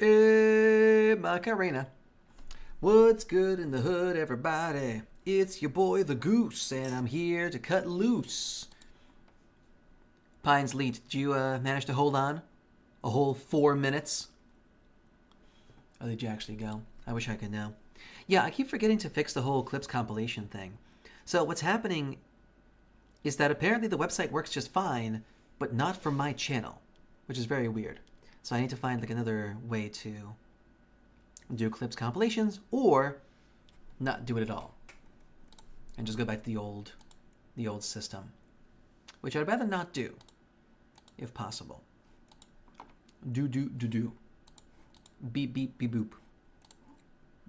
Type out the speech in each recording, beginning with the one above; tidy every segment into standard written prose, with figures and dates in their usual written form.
Macarena. What's good in the hood, everybody? It's your boy the Goose, and I'm here to cut loose. Pines Leet, did you manage to hold on a whole 4 minutes? Or did you actually go? I wish I could know. Yeah, I keep forgetting to fix the whole Clips compilation thing. So what's happening is that apparently the website works just fine, but not for my channel, which is very weird. So I need to find like another way to do Clips compilations, or not do it at all, and just go back to the old system, which I'd rather not do, if possible. Do. Beep beep beep boop.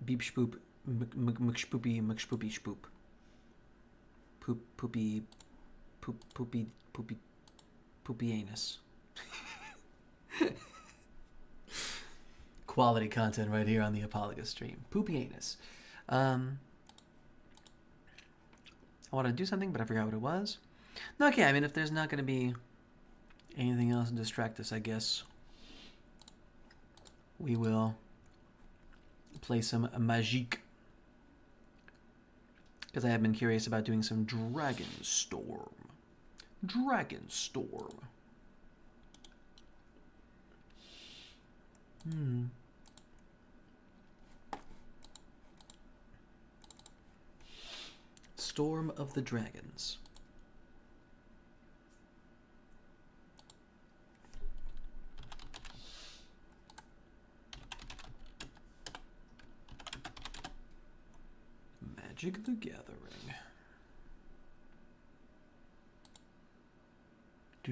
Beep shpoop. Mkspoopy shpoop. Poop poopy. Poopy anus. Quality content right here on the Apologus stream. Poopy anus. I wanted to do something, but I forgot what it was. Okay, I mean, if there's not going to be anything else to distract us, I guess we will play some Magique. Because I have been curious about doing some Dragonstorm. Storm of the Dragons. Magic the Gathering. It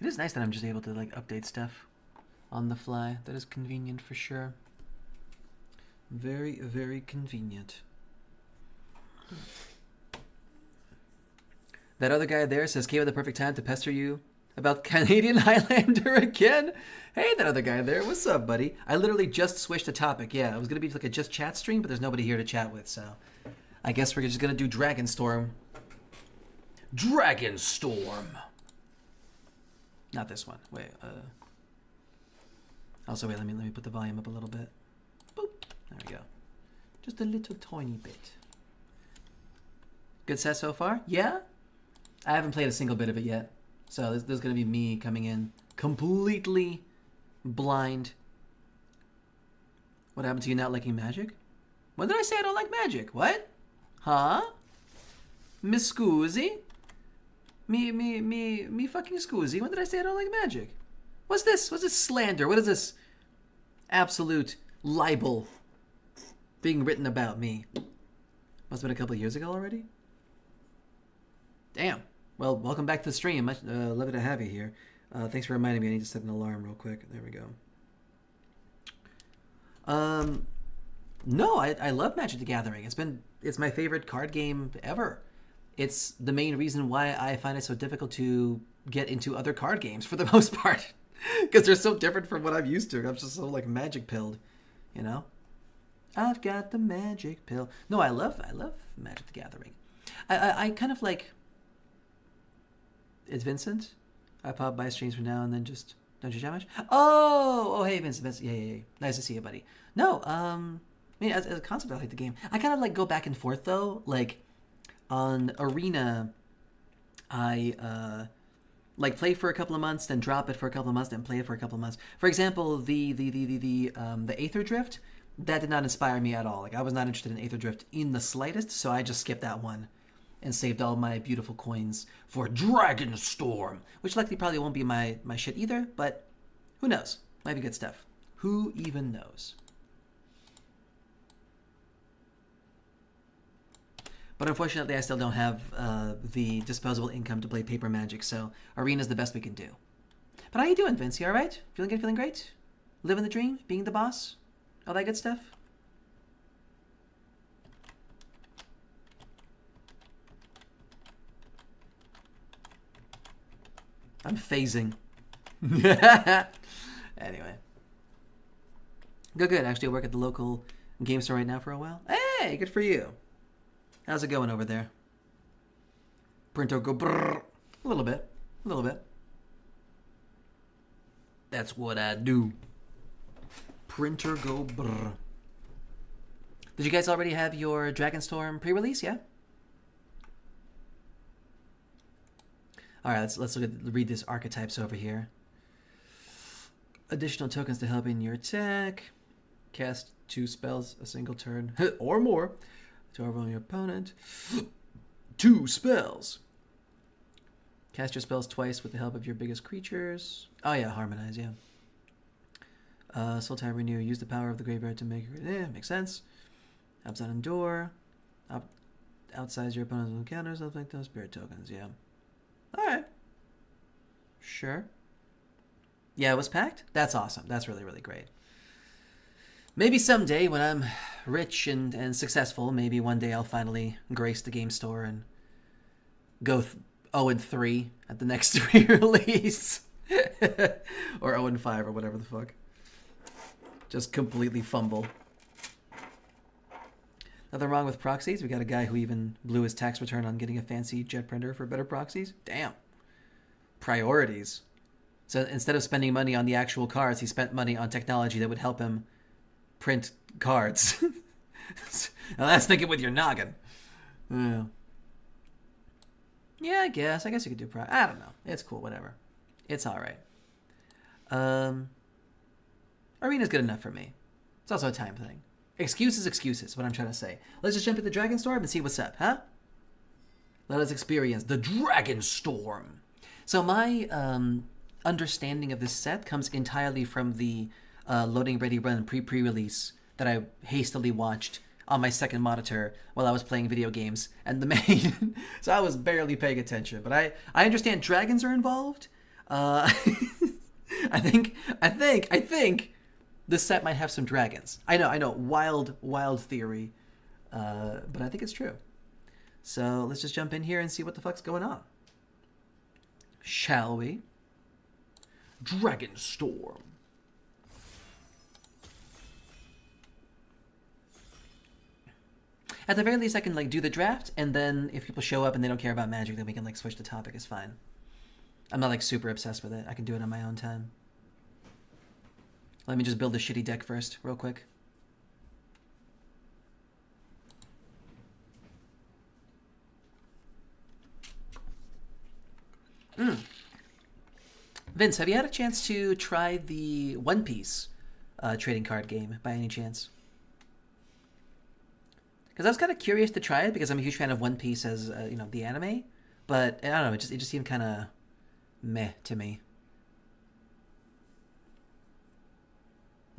is nice that I'm just able to like update stuff on the fly. That is convenient for sure. Very, very convenient. That other guy there says came at the perfect time to pester you about Canadian Highlander again. Hey, that other guy there. What's up, buddy? I literally just switched the topic. Yeah, it was going to be like a just chat stream, but there's nobody here to chat with, so I guess we're just going to do Dragonstorm. Dragonstorm. Not this one. Wait, also, wait, let me put the volume up a little bit. Boop. There we go. Just a little tiny bit. Good set so far? Yeah? I haven't played a single bit of it yet. So there's going to be me coming in completely blind. What happened to you not liking Magic? When did I say I don't like Magic? What? Huh? Miss Scoozy? Me fucking Scoozy? When did I say I don't like Magic? What's this? What's this slander? What is this absolute libel being written about me? Must have been a couple of years ago already? Damn. Well, welcome back to the stream. Lovely to have you here. Thanks for reminding me. I need to set an alarm real quick. There we go. No, I love Magic the Gathering. It's my favorite card game ever. It's the main reason why I find it so difficult to get into other card games for the most part. Because they're so different from what I'm used to. I'm just so like magic pilled, you know? I've got the magic pill. No, I love Magic the Gathering. I kind of like... It's Vincent. I pop by streams from now and then just don't you chat much. Oh, hey Vincent. Yeah. Nice to see you, buddy. No, I mean as a concept, I like the game. I kind of like go back and forth though. Like on Arena, I like play for a couple of months, then drop it for a couple of months, then play it for a couple of months. For example, the Aether Drift, that did not inspire me at all. Like I was not interested in Aether Drift in the slightest, so I just skipped that one and saved all my beautiful coins for Dragonstorm, which likely probably won't be my shit either, but who knows? Might be good stuff. Who even knows? But unfortunately, I still don't have the disposable income to play paper Magic, so Arena's the best we can do. But how you doing, Vince? You all right? Feeling good? Feeling great? Living the dream? Being the boss? All that good stuff? I'm phasing. Anyway. Good. Actually, I work at the local game store right now for a while. Hey, good for you. How's it going over there? Printo go brrr. A little bit. That's what I do. Printer go brr. Did you guys already have your Dragonstorm pre-release? Yeah. All right, let's read this archetypes over here. Additional tokens to help in your attack. Cast 2 spells a single turn or more to overwhelm your opponent. 2 spells. Cast your spells twice with the help of your biggest creatures. Oh yeah, harmonize, yeah. Sultai Renew. Use the power of the graveyard to make it. Makes sense. Abzan Endure. Outsize your opponent's encounters, stuff like those. Spirit tokens, yeah. Alright. Sure. Yeah, it was packed? That's awesome. That's really, really great. Maybe someday when I'm rich and successful, maybe one day I'll finally grace the game store and go 0-3 at the next re-release. Or 0-5 or whatever the fuck. Just completely fumble. Nothing wrong with proxies. We got a guy who even blew his tax return on getting a fancy jet printer for better proxies. Damn. Priorities. So instead of spending money on the actual cards, he spent money on technology that would help him print cards. Now that's thinking with your noggin. Yeah, I guess you could do I don't know. It's cool, whatever. It's alright. Arena's good enough for me. It's also a time thing. Excuses, what I'm trying to say. Let's just jump into Dragonstorm and see what's up, huh? Let us experience the Dragonstorm. So my understanding of this set comes entirely from the Loading Ready Run pre-release that I hastily watched on my second monitor while I was playing video games and the main. So I was barely paying attention, but I understand dragons are involved. I think this set might have some dragons. I know, wild theory, but I think it's true. So let's just jump in here and see what the fuck's going on. Shall we? Dragonstorm. At the very least, I can do the draft, and then if people show up and they don't care about Magic, then we can switch the topic. It's fine. I'm not super obsessed with it. I can do it on my own time. Let me just build a shitty deck first, real quick. Vince, have you had a chance to try the One Piece trading card game by any chance? Because I was kind of curious to try it because I'm a huge fan of One Piece as the anime, but I don't know, it just seemed kind of meh to me.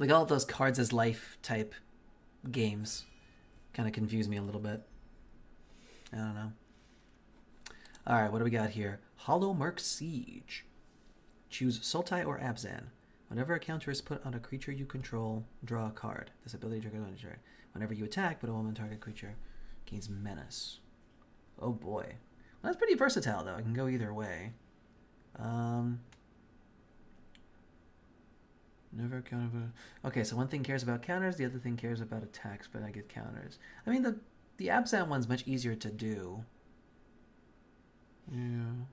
All of those cards as life type games kind of confuse me a little bit. I don't know. All right, what do we got here? Hollowmark Siege. Choose Sultai or Abzan. Whenever a counter is put on a creature you control, draw a card. This ability triggers on your turn. Whenever you attack, put a woman target creature. Gains menace. Oh boy. Well, that's pretty versatile though. It can go either way. Never counter. Okay, so one thing cares about counters, the other thing cares about attacks, but I get counters. I mean, the Abzan one's much easier to do. Yeah.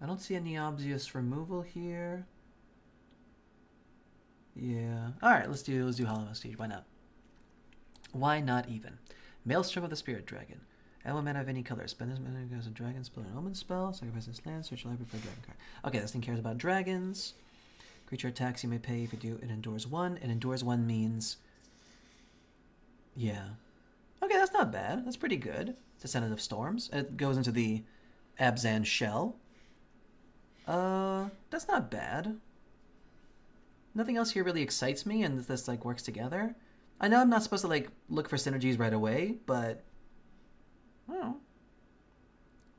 I don't see any obvious removal here. Yeah. All right, let's do Hollowmark Siege. Why not? Why not even? Maelstrom of the Spirit Dragon. Element of any color. Spend this mana as a dragon spell or an omen spell. Sacrifice this land. Search your library for a dragon card. Okay, this thing cares about dragons. Creature attacks you may pay. If you do, it endures 1. And endures 1 means... Yeah. Okay, that's not bad. That's pretty good. Descendant of Storms. It goes into the Abzan shell. That's not bad. Nothing else here really excites me, and this works together. I know I'm not supposed to look for synergies right away, but I don't know.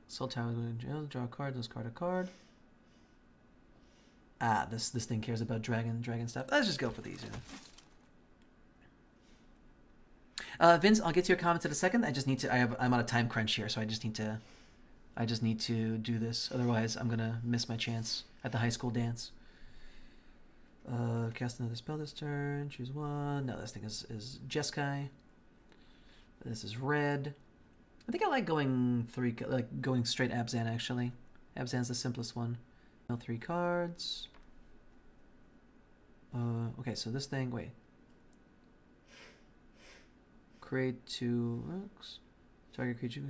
Soul Tower, draw a card, discard a card. Ah, this thing cares about dragon stuff. Let's just go for these. Vince, I'll get to your comments in a second. I just need to. I'm on a time crunch here, so I just need to do this. Otherwise, I'm gonna miss my chance at the high school dance. Cast another spell this turn. Choose one. No, this thing is Jeskai. This is red. I think I like going straight Abzan actually. Abzan's the simplest one. 3 cards. Okay, so this thing, wait. Create 2 looks. Target creature,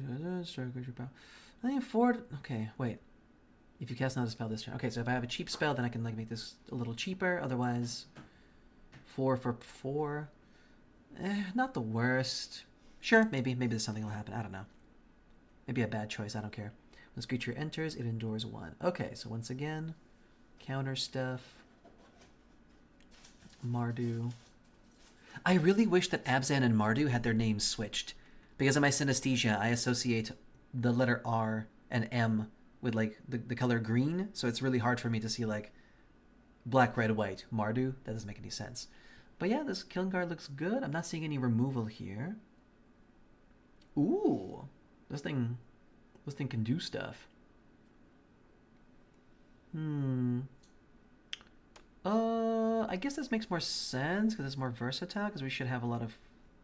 power. I think 4. Okay, wait. If you cast another spell this turn. Okay, so if I have a cheap spell, then I can like make this a little cheaper. Otherwise, 4 for 4. Not the worst. Sure, maybe there's something will happen. I don't know. Maybe a bad choice. I don't care. When this creature enters, it endures 1. Okay, so once again, counter stuff. Mardu. I really wish that Abzan and Mardu had their names switched. Because of my synesthesia, I associate the letter R and M with like the color green, so it's really hard for me to see like black, red, white. Mardu? That doesn't make any sense. But yeah, this killing card looks good. I'm not seeing any removal here. Ooh. This thing can do stuff. I guess this makes more sense because it's more versatile because we should have a lot of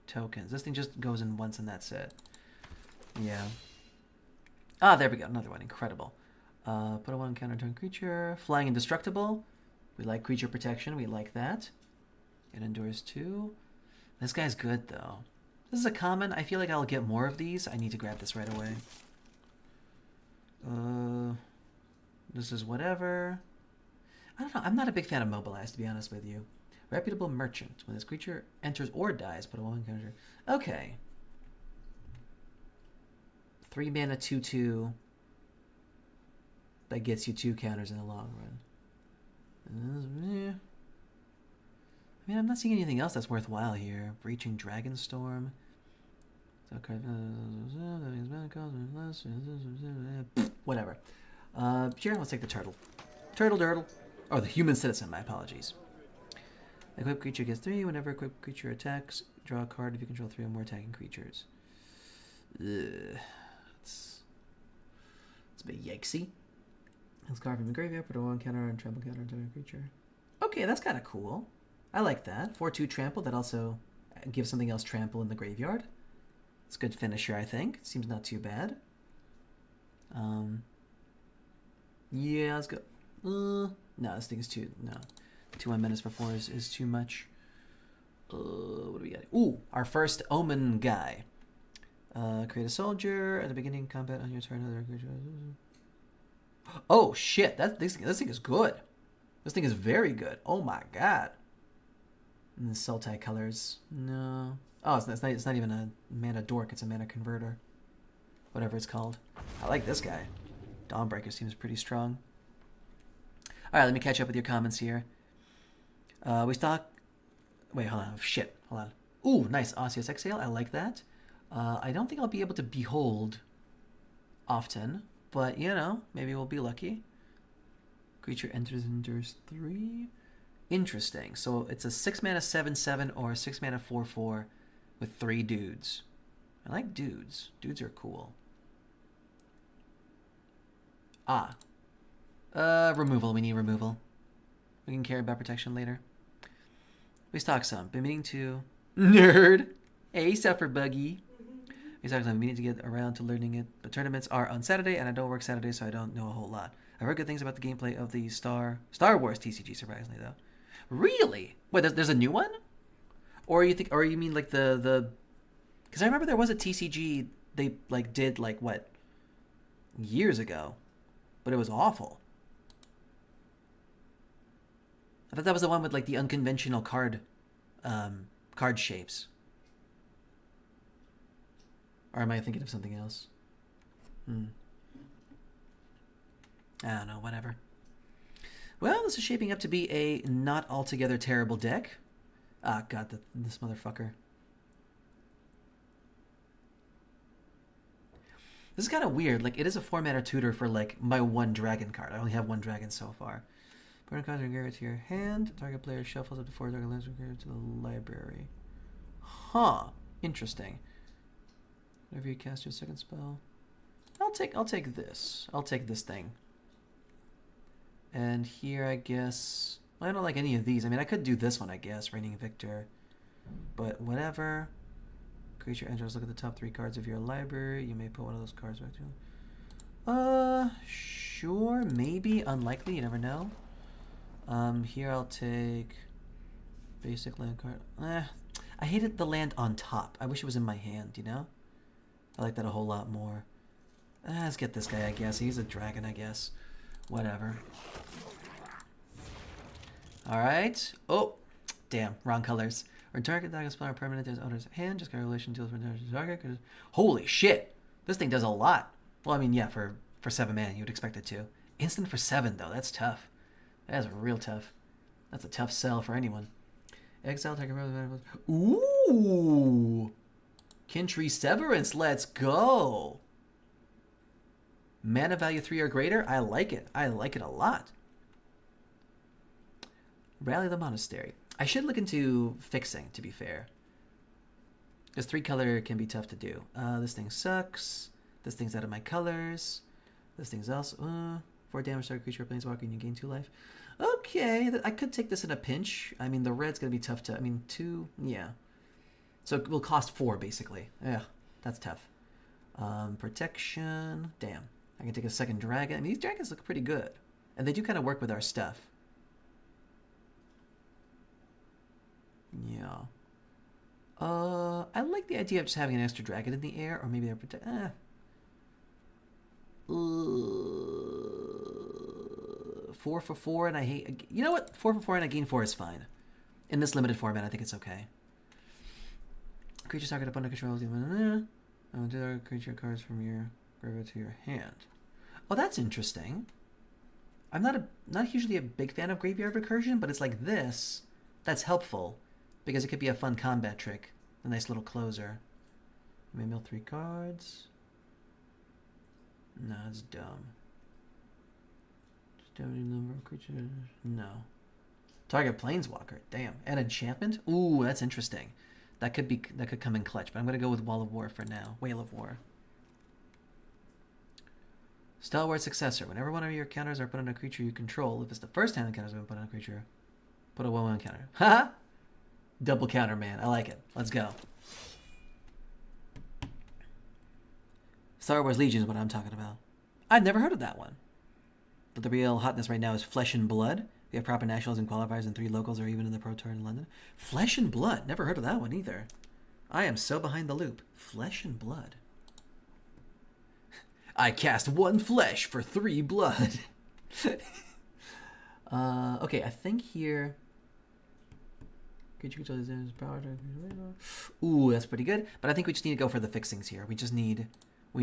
tokens. This thing just goes in once and that's it. Yeah. Ah, there we go. Another one. Incredible. Put a 1 counter to a creature. Flying Indestructible. We like creature protection. We like that. It endures 2. This guy's good, though. This is a common. I feel like I'll get more of these. I need to grab this right away. This is whatever. I don't know. I'm not a big fan of Mobilize, to be honest with you. Reputable Merchant. When this creature enters or dies, put a 1 counter. Okay. 3 mana 2/2. That gets you 2 counters in the long run. I mean, I'm not seeing anything else that's worthwhile here. Breaching Dragonstorm. Whatever. Sure, let's take the turtle. Turtle. Oh, the human citizen. My apologies. Equipped creature gets 3. Whenever equipped creature attacks, draw a card if you control 3 or more attacking creatures. It's a bit yikesy. Let's carve from the graveyard, put a 1 counter and trample counter into a creature. Okay, that's kind of cool. I like that. 4/2 trample, that also gives something else trample in the graveyard. It's a good finisher, I think. Seems not too bad. Yeah, let's go. No, this thing is too... No. 2 1 for 4 is too much. What do we got? Ooh, our first Omen guy. Create a soldier at the beginning of combat on your turn. Oh shit! This thing is good. This thing is very good. Oh my god. And the Sultai colors. No. Oh, it's not even a mana dork. It's a mana converter. Whatever it's called. I like this guy. Dawnbreaker seems pretty strong. All right, let me catch up with your comments here. We stock. Wait, hold on. Shit, hold on. Ooh, nice Osseous Exhale. I like that. I don't think I'll be able to behold often, but you know, maybe we'll be lucky. Creature enters and endures 3. Interesting. So it's a 6 mana 7/7 or a 6 mana 4/4 with 3 dudes. I like dudes. Dudes are cool. Removal. We need removal. We can care about protection later. We stock some. Been meaning to... Nerd! Hey, Suffer Buggy. We stock some. We need to get around to learning it. But tournaments are on Saturday, and I don't work Saturday, so I don't know a whole lot. I heard good things about the gameplay of the Star Wars TCG, surprisingly, though. Really? Wait, there's a new one? Or you mean like the... Because I remember there was a TCG they like did like, what? Years ago. But it was awful. I thought that was the one with like the unconventional card shapes. Or am I thinking of something else? I don't know, whatever. Well, this is shaping up to be a not altogether terrible deck. Ah, God, this motherfucker. This is kind of weird. Like, it is a 4-mana tutor for, like, my 1 dragon card. I only have 1 dragon so far. Burn cards are to your hand. Target player shuffles up to 4 target lands to the library. Huh. Interesting. Whenever you cast your second spell. I'll take this. I'll take this thing. And here, I guess... I don't like any of these. I mean, I could do this one, I guess. Reigning Victor. But whatever. Creature enters. Look at the top 3 cards of your library. You may put one of those cards back to you. sure. Maybe. Unlikely. You never know. Here I'll take basic land card. I hated the land on top. I wish it was in my hand, you know? I like that a whole lot more. Let's get this guy, I guess. He's a dragon, I guess. Whatever. Alright. Oh! Damn, wrong colors. Or target that can spawn permanent as owner's hand. Just calculation deals for target. Holy shit! This thing does a lot. Well, I mean, yeah, for 7 mana, you would expect it to. Instant for 7, though. That's tough. That's real tough. That's a tough sell for anyone. Exile, target. Ooh! Kintree Severance, let's go! Mana value 3 or greater? I like it. I like it a lot. Rally the Monastery. I should look into fixing, to be fair. Because 3 color can be tough to do. This thing sucks. This thing's out of my colors. This thing's also... 4 damage, target creature, planeswalker, and you gain 2 life. Okay, I could take this in a pinch. I mean, the red's going to be tough to... I mean, 2... Yeah. So it will cost 4, basically. Yeah, that's tough. Protection. Damn. I can take a second dragon. I mean, these dragons look pretty good. And they do kind of work with our stuff. Yeah. I like the idea of just having an extra dragon in the air. Or maybe they're protect... 4 for 4 and I hate... You know what? 4 for 4 and I gain 4 is fine. In this limited format, I think it's okay. Creatures target up under control. Do the creature cards from your graveyard to your hand. Oh, that's interesting. I'm not usually a big fan of graveyard recursion, but it's like this. That's helpful because it could be a fun combat trick. A nice little closer. You may mill 3 cards. No, it's dumb. Just damaging number of creatures. No. Target planeswalker. Damn. And enchantment? Ooh, that's interesting. That could come in clutch, but I'm gonna go with Wall of War for now. Whale of War. Stalwart Successor. Whenever one of your counters are put on a creature you control, if it's the first time the counter's been put on a creature, put a 1/1 counter. Haha! Double counter, man. I like it. Let's go. Star Wars Legion is what I'm talking about. I've never heard of that one. But the real hotness right now is Flesh and Blood. We have proper nationals and qualifiers and 3 locals or even in the Pro Tour in London. Flesh and Blood. Never heard of that one either. I am so behind the loop. Flesh and Blood. I cast 1 flesh for 3 blood. Okay, I think here... Ooh, that's pretty good. But I think we just need to go for the fixings here. We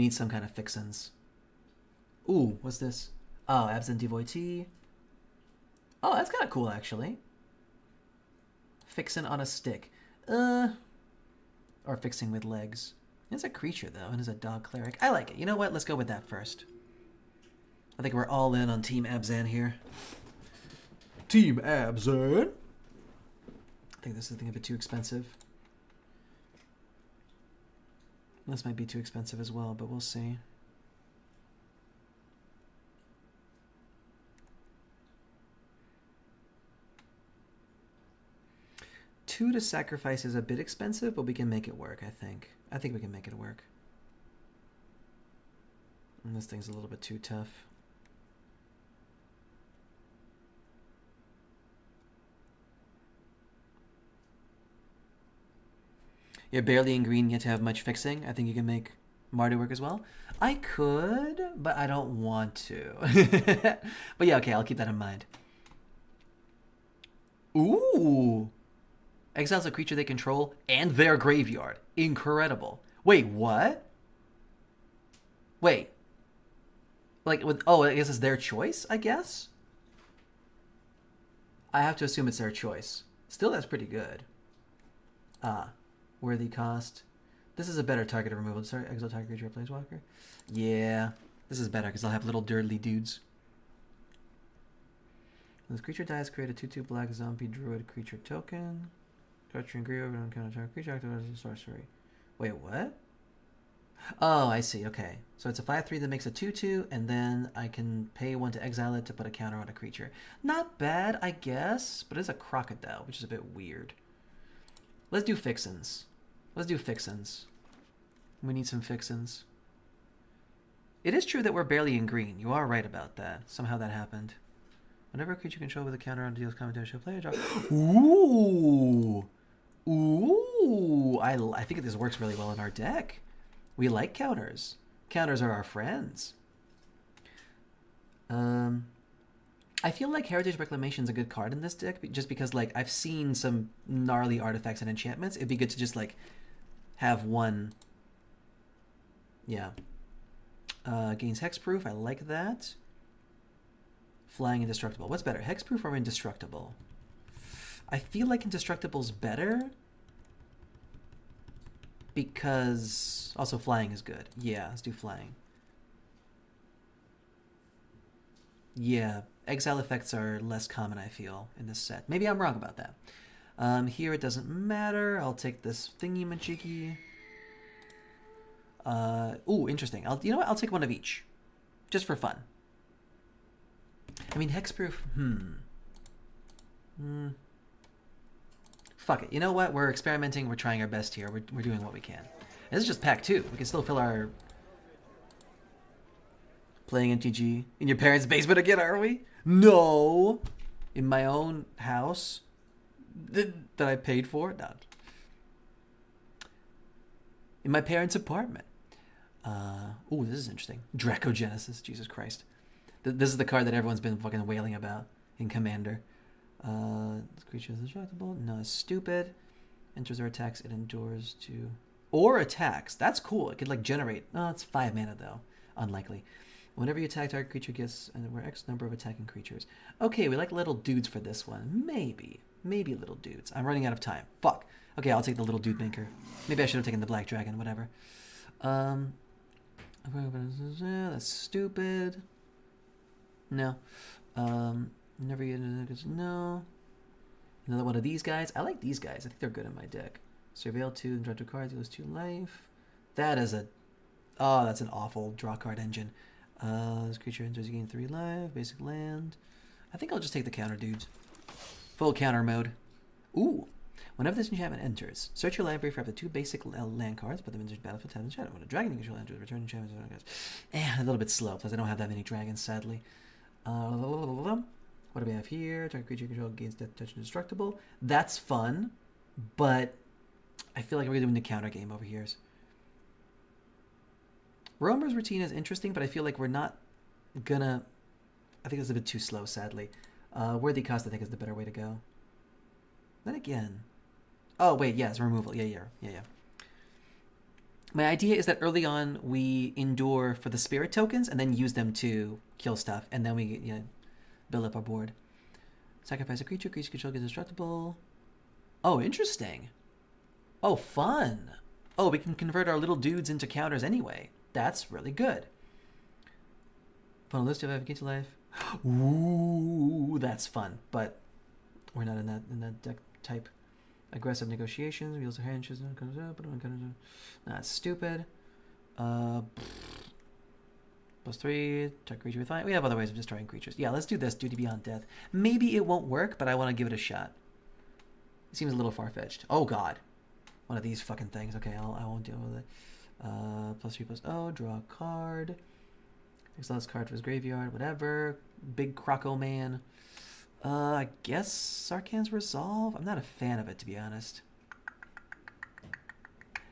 need some kind of fixins. Ooh, what's this? Oh, Absent Devotee. Oh, that's kind of cool, actually. Fixin' on a stick. Or fixing with legs. It's a creature, though, and it's a dog cleric. I like it. You know what? Let's go with that first. I think we're all in on Team Abzan here. Team Abzan! I think this is a bit too expensive. This might be too expensive as well, but we'll see. Two to sacrifice is a bit expensive, but we can make it work, I think. I think we can make it work. And this thing's a little bit too tough. You're barely in green yet to have much fixing. I think you can make Mardu work as well. I could, but I don't want to. But yeah, okay, I'll keep that in mind. Ooh! Exiles a creature they control and their graveyard. Incredible. Wait, what? Wait. Like, oh, I guess it's their choice, I guess? I have to assume it's their choice. Still, that's pretty good. Worthy cost. This is a better target of removal. Sorry, exile target creature or planeswalker. Yeah, this is better because I'll have little dirty dudes. When this creature dies, create a 2/2 black zombie druid creature token. Touch and Griot and counter target creature activates as a sorcery. Wait, what? Oh, I see. Okay. So it's a 5/3 that makes a 2/2, and then I can pay 1 to exile it to put a counter on a creature. Not bad, I guess, but it's a crocodile, which is a bit weird. Let's do fixins. Let's do fixins. We need some fixins. It is true that we're barely in green. You are right about that. Somehow that happened. Whenever a creature controlled with a counter on deals commentary show player draw. Ooh. Ooh. I think this works really well in our deck. We like counters. Counters are our friends. I feel like Heritage Reclamation is a good card in this deck, just because like I've seen some gnarly artifacts and enchantments. It'd be good to just like have one. Yeah. Gains Hexproof. I like that. Flying Indestructible. What's better, Hexproof or Indestructible? I feel like Indestructible's better because also Flying is good. Yeah, let's do Flying. Yeah, exile effects are less common, I feel, in this set. Maybe I'm wrong about that. Here it doesn't matter. I'll take this thingy-majiggy. Ooh, interesting. You know what? I'll take one of each. Just for fun. I mean, Hexproof, Fuck it. You know what? We're experimenting. We're trying our best here. We're doing what we can. And this is just pack 2. We can still fill our... Playing MTG in your parents' basement again, are we? No! In my own house that I paid for? No. In my parents' apartment. Ooh, this is interesting. Dracogenesis. Jesus Christ. This is the card that everyone's been fucking wailing about in Commander. This creature is indestructible. No, it's stupid. Enters or attacks, it endures to... Or attacks. That's cool. It could, like, generate... Oh, it's 5 mana, though. Unlikely. Whenever you attack, target creature gets X number of attacking creatures. Okay, we like little dudes for this one. Maybe. Maybe little dudes. I'm running out of time. Fuck. Okay, I'll take the little dude maker. Maybe I should have taken the black dragon, whatever. That's stupid. No. Never get no. Another one of these guys. I like these guys. I think they're good in my deck. Surveil 2 and draw 2 cards. Equals 2 life. That is a... Oh, that's an awful draw card engine. This creature enters, you gain 3 life. Basic land. I think I'll just take the counter dudes. Full counter mode. Ooh. Whenever this enchantment enters, search your library for up to 2 basic land cards, put them into the battlefield, tap enchantment. When a dragon control enters, return enchantment. A little bit slow, because I don't have that many dragons, sadly. What do we have here? Target creature control gains death, touch, indestructible. That's fun, but I feel like we're doing the counter game over here. Roamer's Routine is interesting, but I feel like we're not gonna... I think it's a bit too slow, sadly. Worthy Cost, I think, is the better way to go. Then again... Oh, wait, yes, removal. Yeah. My idea is that early on, we endure for the spirit tokens, and then use them to kill stuff, and then we build up our board. Sacrifice a creature, creature control gets indestructible. Oh, interesting. Oh, fun. Oh, we can convert our little dudes into counters anyway. That's really good. Put on a list of advocate to life. Ooh, that's fun. But we're not in that deck type. Aggressive negotiations. Wheels of hand. That's stupid. +3. Target creature with fire. We have other ways of destroying creatures. Yeah, let's do this. Duty Beyond Death. Maybe it won't work, but I want to give it a shot. It seems a little far-fetched. Oh, God. One of these fucking things. Okay, I won't deal with it. +3/+0, draw a card. Exile this card to his graveyard, whatever. Big Croco Man. I guess Sarkhan's Resolve? I'm not a fan of it, to be honest.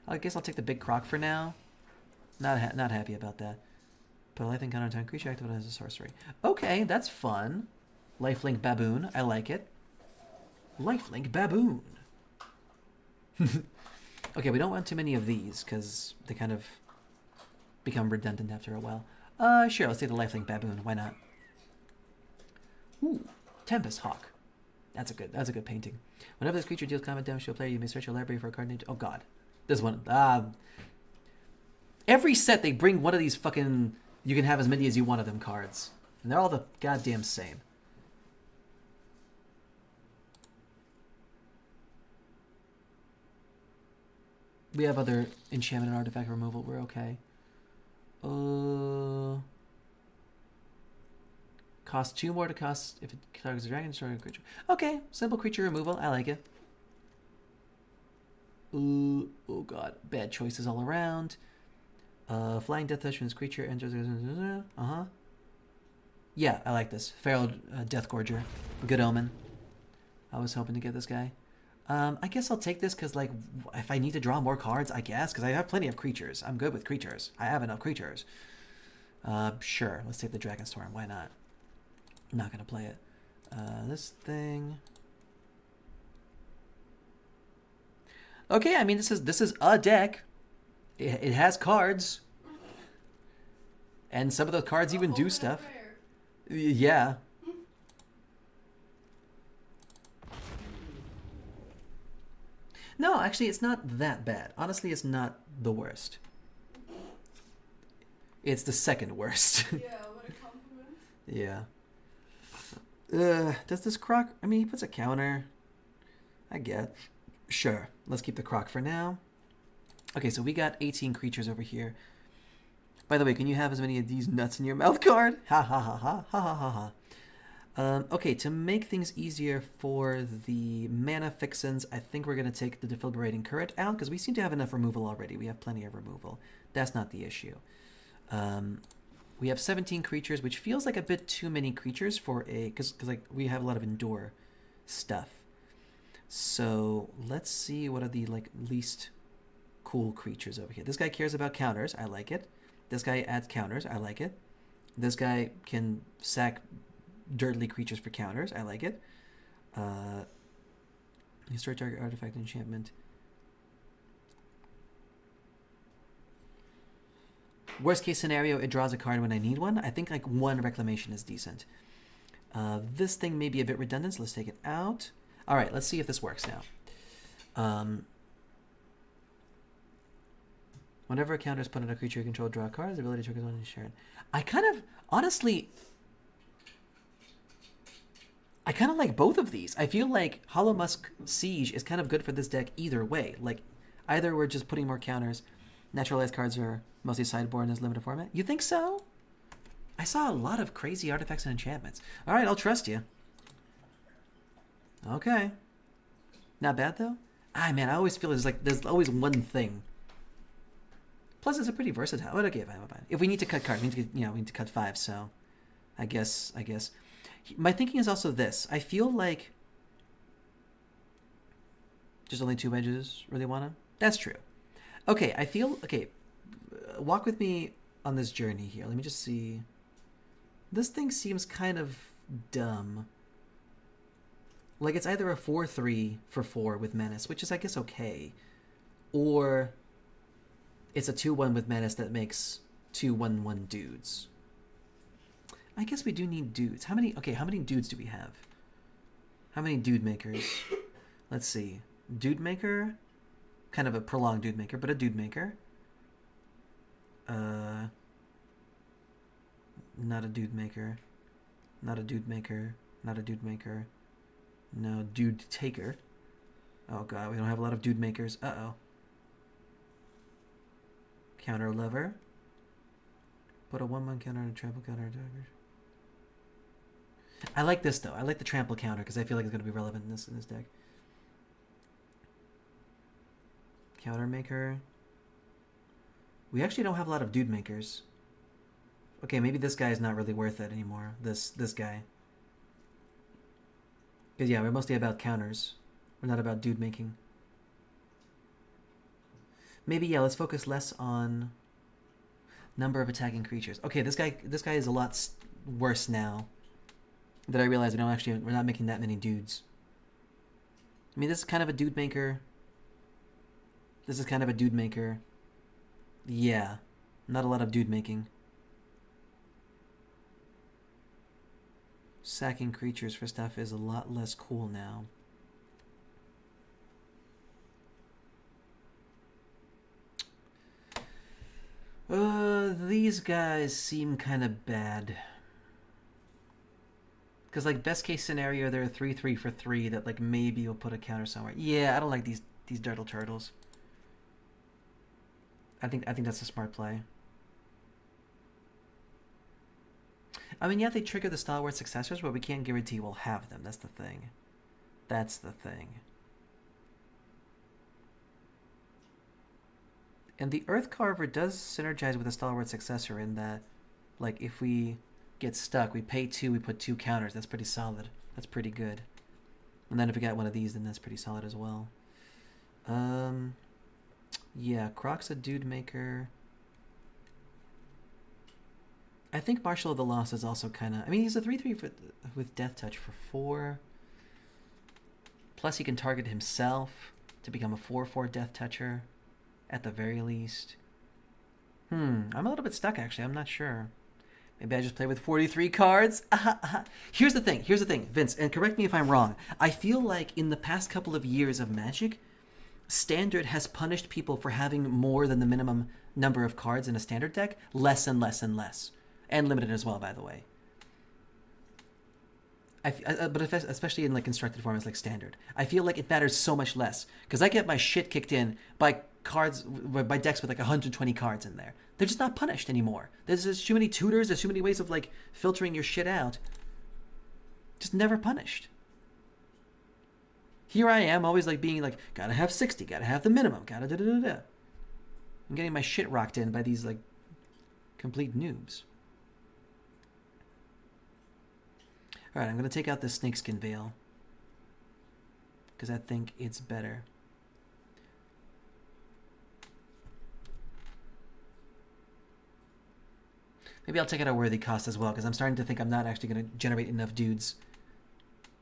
I guess I'll take the Big Croc for now. Not happy about that. Put a lifelink counter on time creature, activate as a sorcery. Okay, that's fun. Lifelink Baboon, I like it. Lifelink Baboon. Okay, we don't want too many of these, because they kind of become redundant after a while. Sure, let's take the Lifelink Baboon. Why not? Ooh, Tempest Hawk. That's a good painting. Whenever this creature deals combat damage to a player, you may search your library for a card named... Oh, God. This one. Every set, they bring one of these fucking... You can have as many as you want of them cards. And they're all the goddamn same. We have other enchantment and artifact removal. We're okay. Cost 2 more to cost if it targets a dragon, destroy a creature. Okay, simple creature removal. I like it. Oh god, bad choices all around. Flying Death Touch when this creature enters. Uh-huh. Yeah, I like this. Feral Death Gorger. Good omen. I was hoping to get this guy. I guess I'll take this because, like, if I need to draw more cards, I guess. Because I have plenty of creatures. I'm good with creatures. I have enough creatures. Sure. Let's take the Dragonstorm. Why not? I'm not going to play it. This thing... Okay, I mean, this is a deck. It has cards. And some of those cards even do stuff. Yeah. No, actually, it's not that bad. Honestly, it's not the worst. It's the second worst. Yeah, what a compliment. Yeah. Does this Croc... I mean, he puts a counter. I get. Sure. Let's keep the Croc for now. Okay, so we got 18 creatures over here. By the way, can you have as many of these nuts in your mouth card? Ha ha ha ha ha ha ha ha. Okay, to make things easier for the mana fixins, I think we're going to take the Defibrillating Current out, because we seem to have enough removal already. We have plenty of removal. That's not the issue. We have 17 creatures, which feels like a bit too many creatures for a... Because like, we have a lot of Endure stuff. So let's see what are the like least cool creatures over here. This guy cares about counters. I like it. This guy adds counters. I like it. This guy can sack dirtly creatures for counters. I like it. Historic target artifact enchantment. Worst case scenario, it draws a card when I need one. I think like one Reclamation is decent. This thing may be a bit redundant, so let's take it out. All right, let's see if this works now. Whenever a counter is put on a creature you control, draw a card. The ability to trigger one and share it. I kind of, honestly, I kind of like both of these. I feel like Hollow Musk Siege is kind of good for this deck either way. Like, either we're just putting more counters. Naturalized cards are mostly sideboard in this limited format. You think so? I saw a lot of crazy artifacts and enchantments. All right, I'll trust you. Okay. Not bad, though? Ah, man, I always feel there's always one thing. Plus, it's a pretty versatile. But okay, fine. If we need to cut cards, we need to cut 5, so I guess. My thinking is also this. I feel like just only 2 edges really want to. That's true. Okay, walk with me on this journey here. Let me just see. This thing seems kind of dumb. Like, it's either a 4/3 for 4 with Menace, which is, I guess, okay. Or it's a 2/1 with Menace that makes 2/1/1 dudes. I guess we do need dudes. How many dudes do we have? How many dude makers? Let's see. Dude maker? Kind of a prolonged dude maker, but a dude maker. Not a dude maker. Not a dude maker. Not a dude maker. No, dude taker. Oh god, we don't have a lot of dude makers. Uh-oh. Counter lever. Put a 1/1 counter on a trample counter. I like this though. I like the trample counter because I feel like it's going to be relevant in this deck. Counter maker. We actually don't have a lot of dude makers. Okay, maybe this guy is not really worth it anymore. This guy. Because yeah, we're mostly about counters. We're not about dude making. Maybe yeah, let's focus less on number of attacking creatures. Okay, this guy is a lot worse now that I realize we're not making that many dudes. I mean, this is kind of a dude maker. This is kind of a dude maker. Yeah, not a lot of dude making. Sacking creatures for stuff is a lot less cool now. These guys seem kind of bad. Because, like, best case scenario, they're a 3/3 for 3 that, like, maybe will put a counter somewhere. Yeah, I don't like these Dirtle Turtles. I think that's a smart play. I mean, yeah, they trigger the Stalwart Successors, but we can't guarantee we'll have them. That's the thing. That's the thing. And the Earth Carver does synergize with the Stalwart Successor in that, like, if we get stuck, we pay 2, we put 2 counters. That's pretty solid. That's pretty good. And then if we got one of these, then that's pretty solid as well. Yeah, Croc's a dude maker. I think Marshal of the Lost is also kind of... I mean, he's a 3/3 with Death Touch for 4. Plus, he can target himself to become a 4/4 Death Toucher, at the very least. I'm a little bit stuck, actually. I'm not sure. Maybe I just play with 43 cards? Here's the thing, Vince, and correct me if I'm wrong. I feel like in the past couple of years of Magic, Standard has punished people for having more than the minimum number of cards in a Standard deck, less and less and less. And Limited as well, by the way. But especially in like constructed formats like Standard, I feel like it matters so much less because I get my shit kicked in by decks with like 120 cards in there. They're just not punished anymore. There's just too many tutors. There's too many ways of like filtering your shit out. Just never punished. Here I am, always like being like, gotta have 60, gotta have the minimum, gotta da-da-da-da. I'm getting my shit rocked in by these like complete noobs. Alright, I'm going to take out this Snakeskin Veil. Because I think it's better. Maybe I'll take out a Worthy Cost as well, because I'm starting to think I'm not actually going to generate enough dudes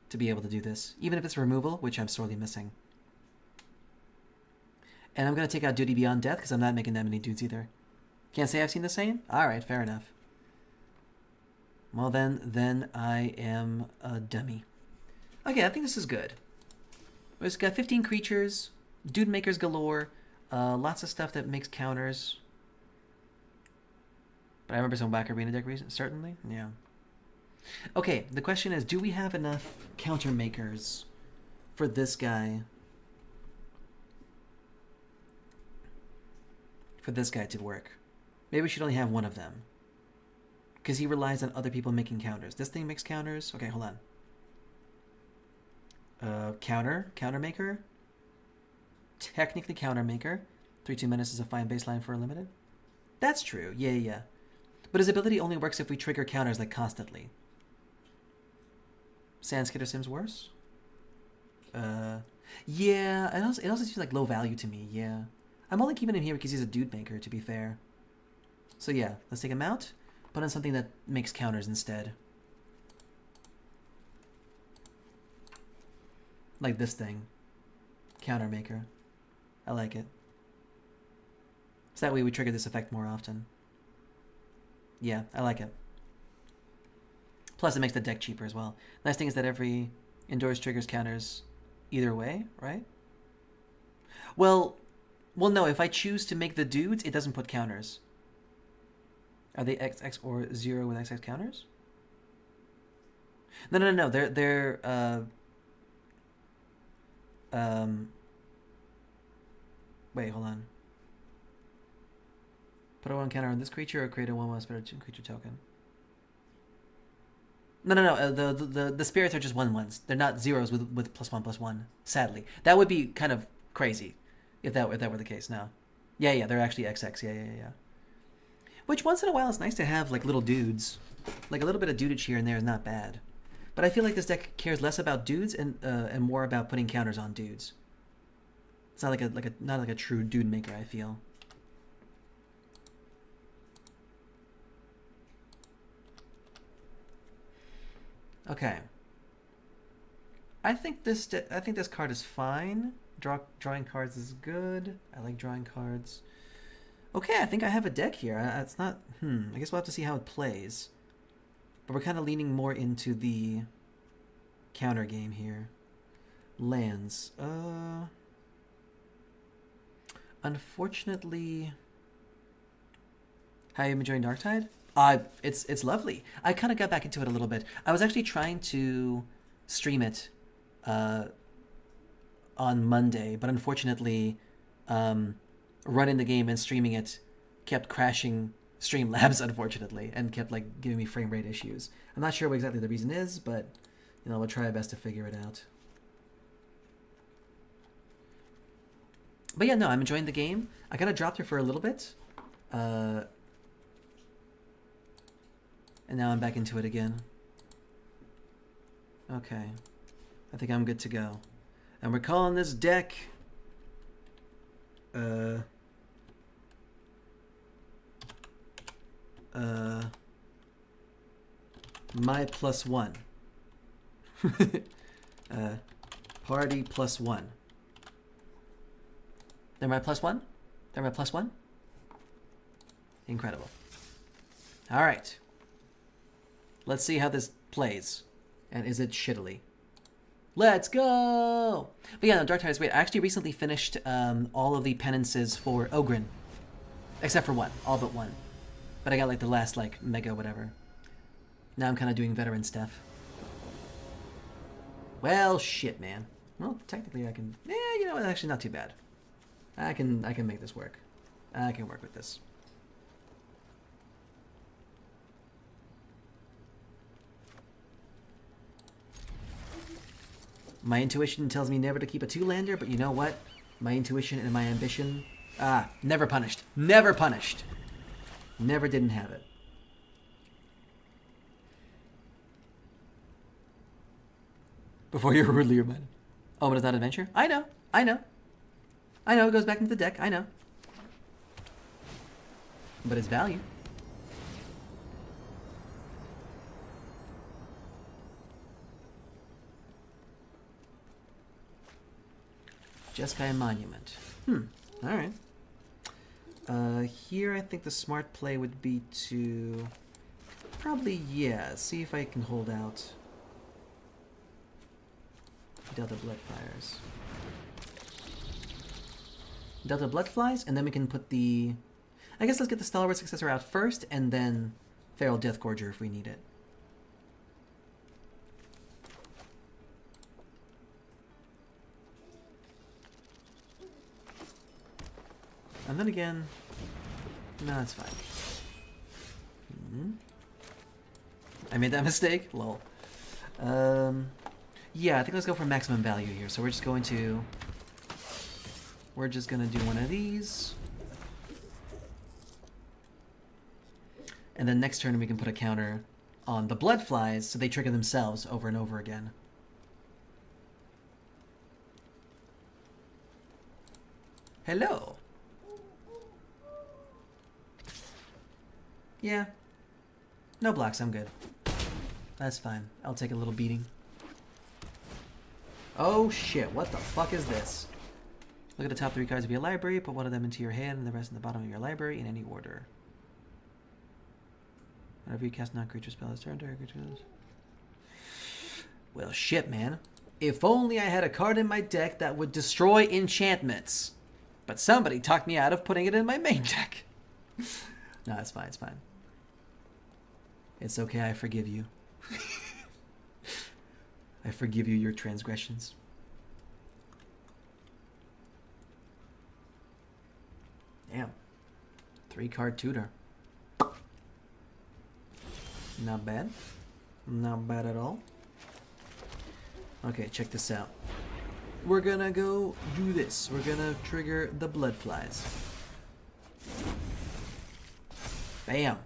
to be able to do this. Even if it's removal, which I'm sorely missing. And I'm going to take out Duty Beyond Death, because I'm not making that many dudes either. Can't say I've seen the same? Alright, fair enough. Well then I am a dummy. Okay, I think this is good. It's got 15 creatures, dude makers galore, lots of stuff that makes counters. But I remember some whack arena deck reasons, certainly, yeah. Okay, the question is, do we have enough counter makers for this guy? For this guy to work. Maybe we should only have one of them. Because he relies on other people making counters. This thing makes counters? Okay, hold on. Counter maker? Technically counter maker. 3/2 menace is a fine baseline for a limited. That's true, yeah. But his ability only works if we trigger counters like constantly. Sandskitter Sim's worse? Yeah, it also seems like low value to me, yeah. I'm only keeping him here because he's a dude maker, to be fair. So yeah, let's take him out. Put on something that makes counters instead. Like this thing. Counter maker. I like it. So that way we trigger this effect more often. Yeah, I like it. Plus it makes the deck cheaper as well. Nice thing is that every indoors triggers counters either way, right? Well no, if I choose to make the dudes, it doesn't put counters. Are they XX or 0 with XX counters? No. They're wait, hold on. Put a 1 counter on this creature or create a 1/1 spirit 2 creature token. No. The spirits are just 1/1s. They're not zeros with +1/+1. Sadly, that would be kind of crazy if that were the case. Now, yeah, they're actually XX. Yeah. Which once in a while it's nice to have like little dudes, like a little bit of dudage here and there is not bad. But I feel like this deck cares less about dudes and more about putting counters on dudes. It's not like a true dude maker, I feel. Okay. I think this card is fine. Drawing cards is good. I like drawing cards. Okay, I think I have a deck here. It's not... I guess we'll have to see how it plays. But we're kind of leaning more into the counter game here. Lands. Unfortunately... How are you enjoying Darktide? It's lovely. I kind of got back into it a little bit. I was actually trying to stream it on Monday, but unfortunately... running the game and streaming it kept crashing Streamlabs, unfortunately, and kept like giving me frame rate issues. I'm not sure what exactly the reason is, but we'll try our best to figure it out. But yeah, no, I'm enjoying the game. I kind of dropped her for a little bit. And now I'm back into it again. Okay. I think I'm good to go. And we're calling this deck... my +1. Party +1. They're my +1? They're my +1? Incredible. Alright. Let's see how this plays. And is it shittily? Let's go! But yeah, no, Dark Tide is great. I actually recently finished all of the penances for Ogryn. Except for one. All but one. But I got like the last like mega whatever. Now I'm kind of doing veteran stuff. Well, shit, man. Well, technically I can... Yeah, you know, it's actually not too bad. I can make this work. I can work with this. My intuition tells me never to keep a two-lander, but you know what? My intuition and my ambition... never punished. Never punished. Never didn't have it. Before you're rudely reminded. Oh, but it's not adventure? I know. I know. I know, it goes back into the deck. I know. But it's value. Jeskai Monument. Alright. Here I think the smart play would be to... Probably, yeah, see if I can hold out... Delta Bloodfires. Delta Bloodflies, and then we can put the... I guess let's get the Stalwart Successor out first, and then Feral Deathgorger if we need it. And then again... No, that's fine. I made that mistake? Lol. Yeah, I think let's go for maximum value here. So we're just going to... We're just going to do one of these. And then next turn we can put a counter on the Bloodflies so they trigger themselves over and over again. Hello. Yeah. No blocks, I'm good. That's fine. I'll take a little beating. Oh shit, what the fuck is this? Look at the top 3 cards of your library, put one of them into your hand and the rest in the bottom of your library in any order. Whenever you cast non-creature spells, turn target creatures. Well shit, man. If only I had a card in my deck that would destroy enchantments. But somebody talked me out of putting it in my main deck. No, it's fine, it's fine. It's okay, I forgive you. I forgive you your transgressions. Damn. 3-card tutor. Not bad. Not bad at all. Okay, check this out. We're gonna go do this. We're gonna trigger the Bloodflies. Bam.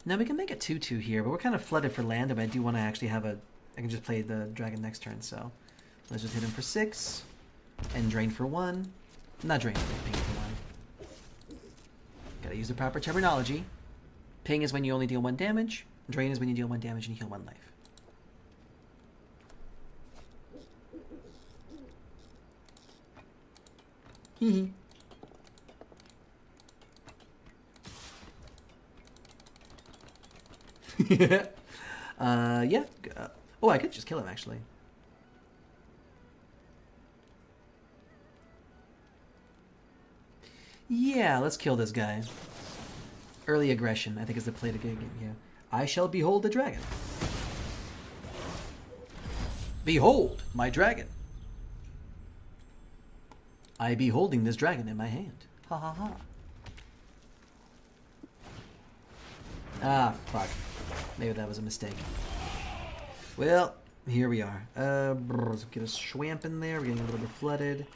Now we can make a 2/2 here, but we're kind of flooded for land, but I do want to actually have a... I can just play the dragon next turn, so... Let's just hit him for 6. And drain for 1. Not drain, ping for 1. Gotta use the proper terminology. Ping is when you only deal 1 damage. Drain is when you deal 1 damage and you heal 1 life. Hee yeah. Yeah. Oh, I could just kill him, actually. Yeah, let's kill this guy. Early aggression, I think, is the play to get here. I shall behold the dragon. Behold my dragon. I be holding this dragon in my hand. Ha ha ha. Ah, fuck. Maybe that was a mistake. Well, here we are. Let's get a Schwamp in there. We're getting a little bit flooded.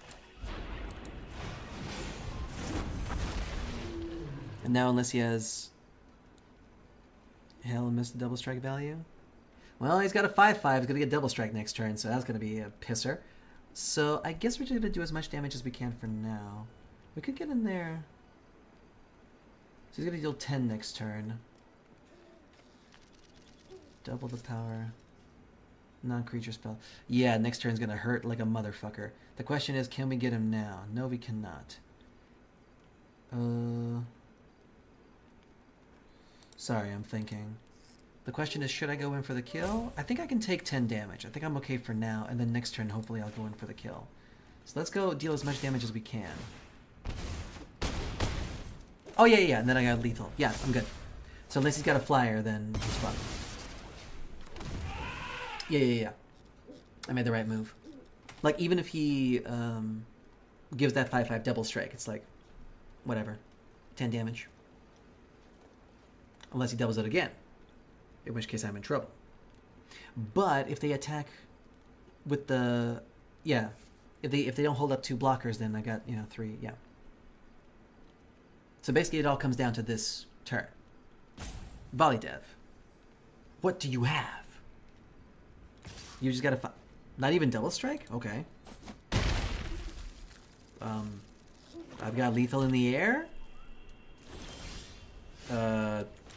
And now unless he has... Hell, missed the double strike value. Well, he's got a 5-5. He's going to get double strike next turn, so that's going to be a pisser. So I guess we're just going to do as much damage as we can for now. We could get in there. So he's going to deal 10 next turn. Double the power. Non-creature spell. Yeah, next turn's going to hurt like a motherfucker. The question is, can we get him now? No, we cannot. Sorry, I'm thinking. The question is, should I go in for the kill? I think I can take 10 damage. I think I'm okay for now, and then next turn, hopefully, I'll go in for the kill. So let's go deal as much damage as we can. Oh, yeah, and then I got lethal. Yeah, I'm good. So unless he's got a flyer, then he's fine. Yeah. I made the right move. Like, even if he gives that 5-5 double strike, it's like, whatever. 10 damage. Unless he doubles it again. In which case I'm in trouble. But if they attack with the... Yeah. If they don't hold up 2 blockers, then I got, 3, yeah. So basically it all comes down to this turn. Validev. What do you have? You just got a... Not even double strike? Okay. I've got lethal in the air?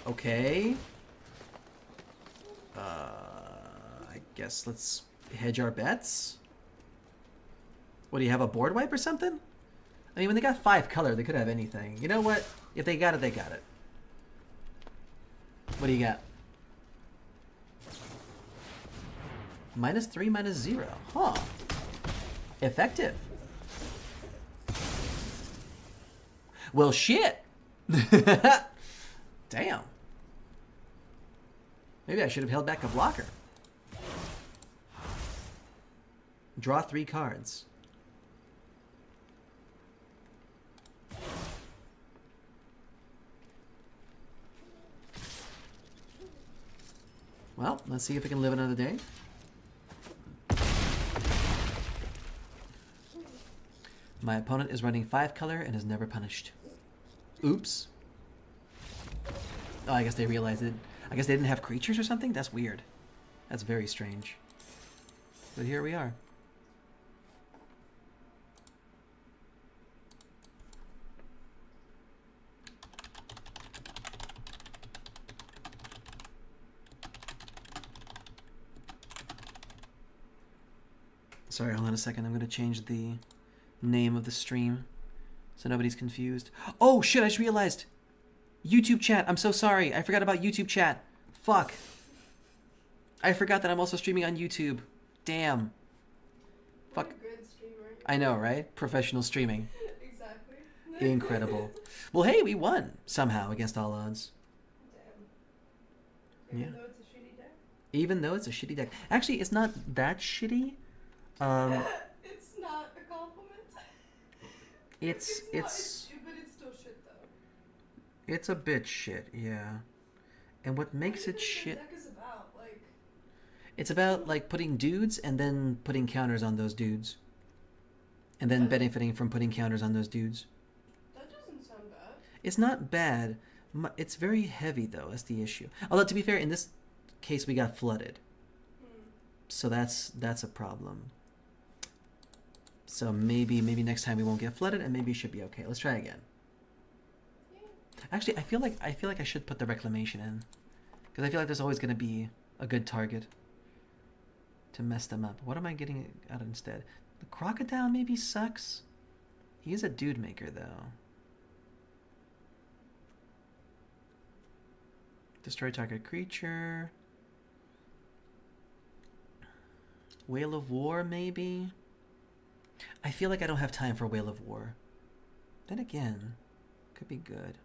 Okay. I guess let's hedge our bets. What, do you have a board wipe or something? I mean, when they got 5 color, they could have anything. You know what? If they got it, they got it. What do you got? -3, -0. Huh. Effective. Well, shit. Damn. Maybe I should have held back a blocker. Draw 3 cards. Well, let's see if we can live another day. My opponent is running 5 color and is never punished. Oops. Oh, I guess they realized it. I guess they didn't have creatures or something? That's weird. That's very strange. But here we are. Sorry, hold on a second. I'm going to change the name of the stream so nobody's confused. Oh, shit, I just realized. YouTube chat. I'm so sorry. I forgot about YouTube chat. Fuck. I forgot that I'm also streaming on YouTube. Damn. Fuck. What a good streamer. I know, right? Professional streaming. Exactly. Incredible. Well, hey, we won somehow against all odds. Damn. Yeah. Even though it's a shitty deck? Even though it's a shitty deck. Actually, it's not that shitty. It's not a compliment. It's but it's still shit though. It's a bit shit, yeah. And what makes it shit... Deck is about? Like... It's about, like, putting dudes and then putting counters on those dudes. And then benefiting from putting counters on those dudes. That doesn't sound bad. It's not bad. It's very heavy, though. That's the issue. Although, to be fair, in this case, we got flooded. So that's a problem. So maybe next time we won't get flooded, and maybe it should be okay. Let's try again. Actually, I feel like I should put the reclamation in, because I feel like there's always going to be a good target to mess them up. What am I getting out instead? The crocodile maybe sucks. He is a dude maker though. Destroy target creature. Whale of War maybe. I feel like I don't have time for Whale of War. Then again, could be good.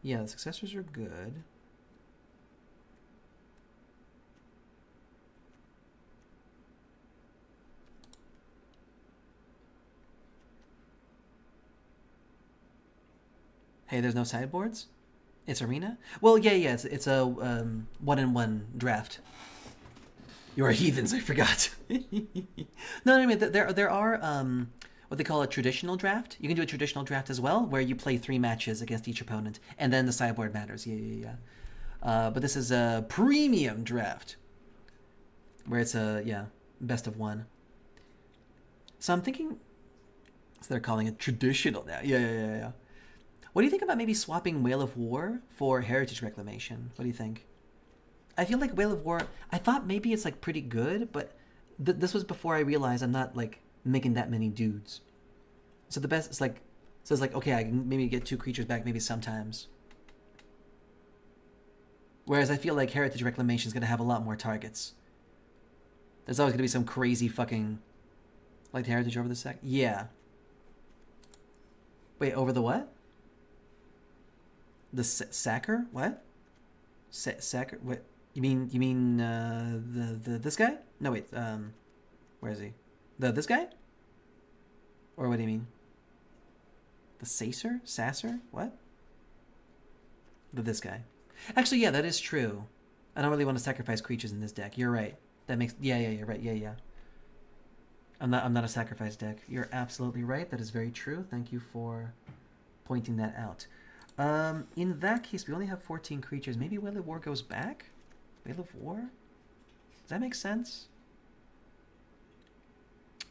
Yeah, the successors are good. Hey, there's no sideboards? It's arena? Well, yeah, it's a 1-in-1 draft. You are heathens, I forgot. No, I mean, there are, what they call a traditional draft. You can do a traditional draft as well, where you play 3 matches against each opponent, and then the sideboard matters. Yeah. But this is a premium draft, where it's a best of 1. So I'm thinking, so they're calling it traditional now. Yeah. What do you think about maybe swapping Whale of War for Heritage Reclamation? What do you think? I feel like Whale of War, I thought maybe it's like pretty good, but this was before I realized I'm not like making that many dudes. So the best, it's like, okay, I can maybe get 2 creatures back maybe sometimes. Whereas I feel like Heritage Reclamation is going to have a lot more targets. There's always going to be some crazy fucking, like the Heritage over the sack? Yeah. Wait, over the what? The sacker? What? Sacker? What? You mean the this guy? No, wait. Where is he? This guy? Or what do you mean? The Sacer? Sasser? What? This guy. Actually, yeah, that is true. I don't really want to sacrifice creatures in this deck. You're right. That makes you're right. Yeah. I'm not a sacrifice deck. You're absolutely right. That is very true. Thank you for pointing that out. In that case, we only have 14 creatures. Maybe Whale of War goes back? Whale of War? Does that make sense?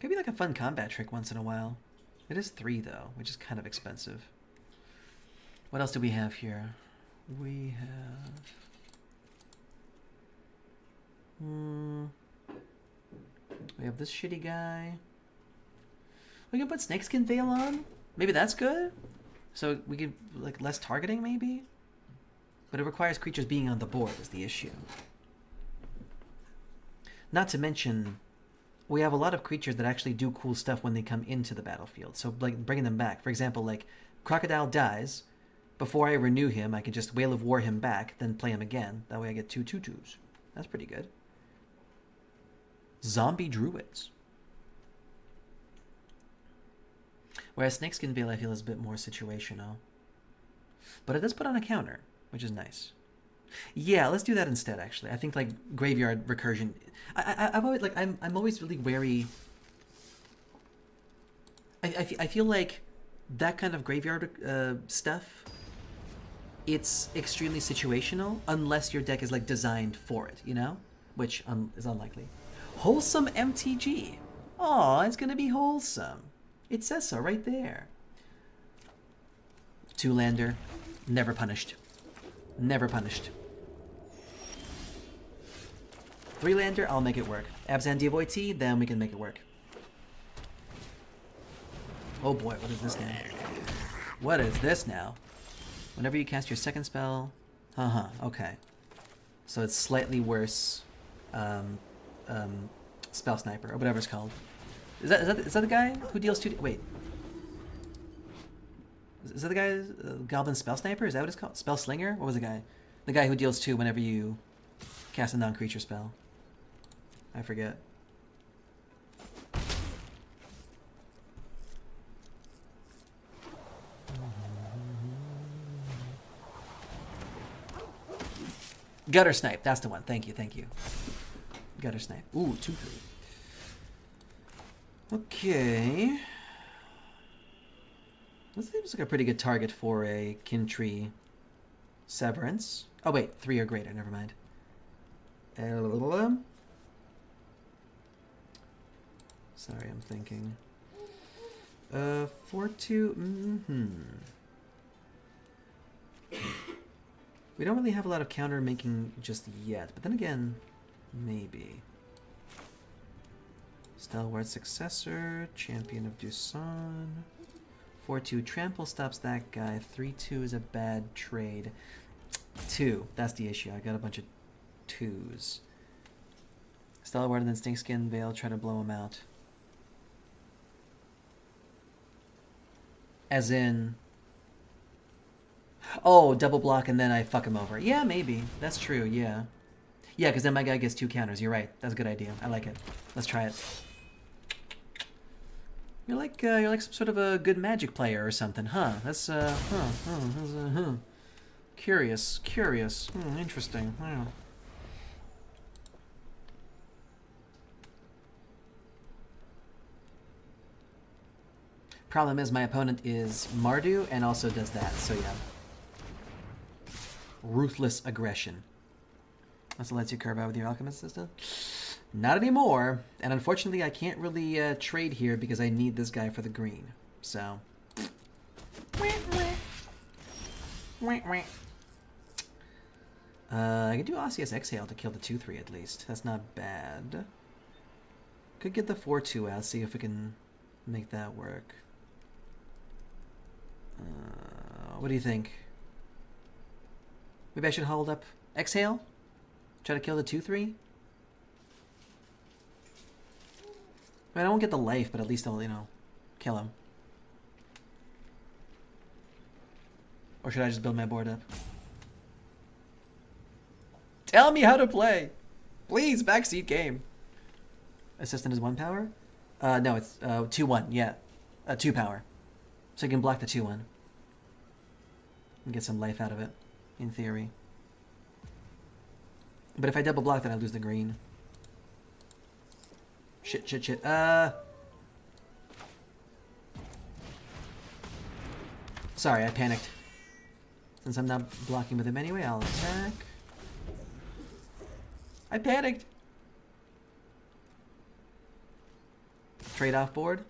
Could be like a fun combat trick once in a while. It is 3 though, which is kind of expensive. What else do we have here? We have this shitty guy. We can put Snakeskin Veil on. Maybe that's good. So we could like less targeting maybe. But it requires creatures being on the board is the issue. Not to mention, we have a lot of creatures that actually do cool stuff when they come into the battlefield. So like bringing them back. For example, like Crocodile dies. Before I renew him, I can just Whale of War him back, then play him again. That way I get 2 2/2s. That's pretty good. Zombie Druids. Whereas Snakeskin Veil I feel is a bit more situational. But it does put on a counter, which is nice. Yeah, let's do that instead actually. I think like Graveyard Recursion. I've always like I'm always really wary. I feel like that kind of graveyard stuff, it's extremely situational unless your deck is like designed for it, you know? Which is unlikely. Wholesome MTG. Aw, it's gonna be wholesome. It says so right there. 2-lander, never punished. Never punished. 3-lander, I'll make it work. Abzan Devoitee, then we can make it work. Oh boy, what is this now? What is this now? Whenever you cast your second spell... okay. So it's slightly worse... Spell Sniper, or whatever it's called. Is that the guy who deals 2... Wait. Is that the guy... Goblin Spell Sniper? Is that what it's called? Spell Slinger? What was the guy? The guy who deals 2 whenever you cast a non-creature spell. I forget. Gutter Snipe, that's the one. Thank you. Gutter Snipe. Ooh, 2/3. Okay. This seems like a pretty good target for a Kintree Severance. Oh wait, 3 or greater, never mind. Sorry, I'm thinking. 4/2, We don't really have a lot of counter making just yet, but then again, maybe. Stalwart Successor, Champion of Dusan. 4/2 Trample stops that guy. 3/2 is a bad trade. 2, that's the issue. I got a bunch of 2s. Stalwart and then Snakeskin Veil, try to blow him out. As in... Oh, double block and then I fuck him over. Yeah, maybe. That's true, yeah. Yeah, because then my guy gets 2 counters. You're right. That's a good idea. I like it. Let's try it. You're like some sort of a good Magic player or something, huh? That's Curious. Interesting. Yeah. Problem is, my opponent is Mardu and also does that, so yeah. Ruthless aggression. Also lets you curve out with your alchemist system. Not anymore. And unfortunately, I can't really trade here because I need this guy for the green. So. I could do Osseous Exhale to kill the 2-3 at least. That's not bad. Could get the 4-2 out, see if we can make that work. What do you think? Maybe I should hold up Exhale? Try to kill the 2-3? I mean, I won't get the life, but at least I'll, you know, kill him. Or should I just build my board up? Tell me how to play! Please, backseat game. Assistant is 1 power? No, it's 2-1, yeah. 2 power. So you can block the 2-1. And get some life out of it, in theory. But if I double block, then I lose the green. Shit. Sorry, I panicked. Since I'm not blocking with him anyway, I'll attack. I panicked! Trade-off board?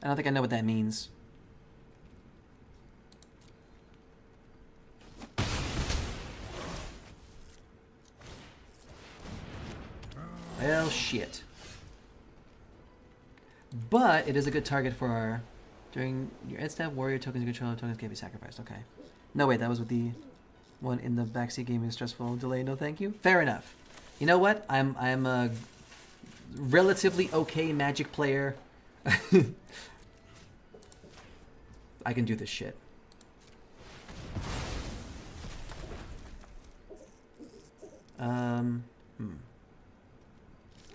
I don't think I know what that means. Well, shit. But it is a good target for our... During your end step, warrior tokens control tokens can be sacrificed. Okay. No, wait, that was with the one in the backseat gaming stressful delay. No, thank you. Fair enough. You know what? I'm a relatively okay Magic player. I can do this shit.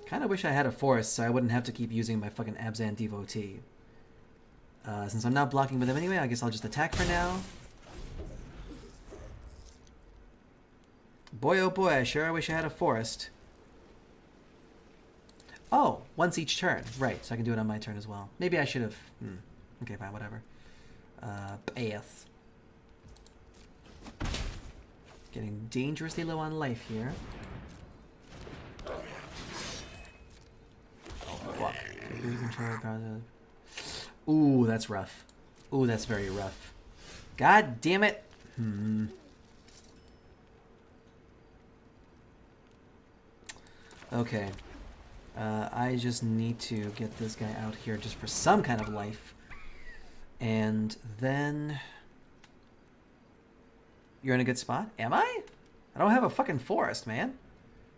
Kind of wish I had a forest so I wouldn't have to keep using my fucking Abzan Devotee. Since I'm not blocking with him anyway, I guess I'll just attack for now. Boy, oh boy, I sure wish I had a forest. Oh, once each turn. Right, so I can do it on my turn as well. Maybe I should have... Okay, fine, whatever. Path. Getting dangerously low on life here. Fuck. Ooh, that's rough. Ooh, that's very rough. God damn it. Okay. I just need to get this guy out here just for some kind of life. And then... You're in a good spot? Am I? I don't have a fucking forest, man.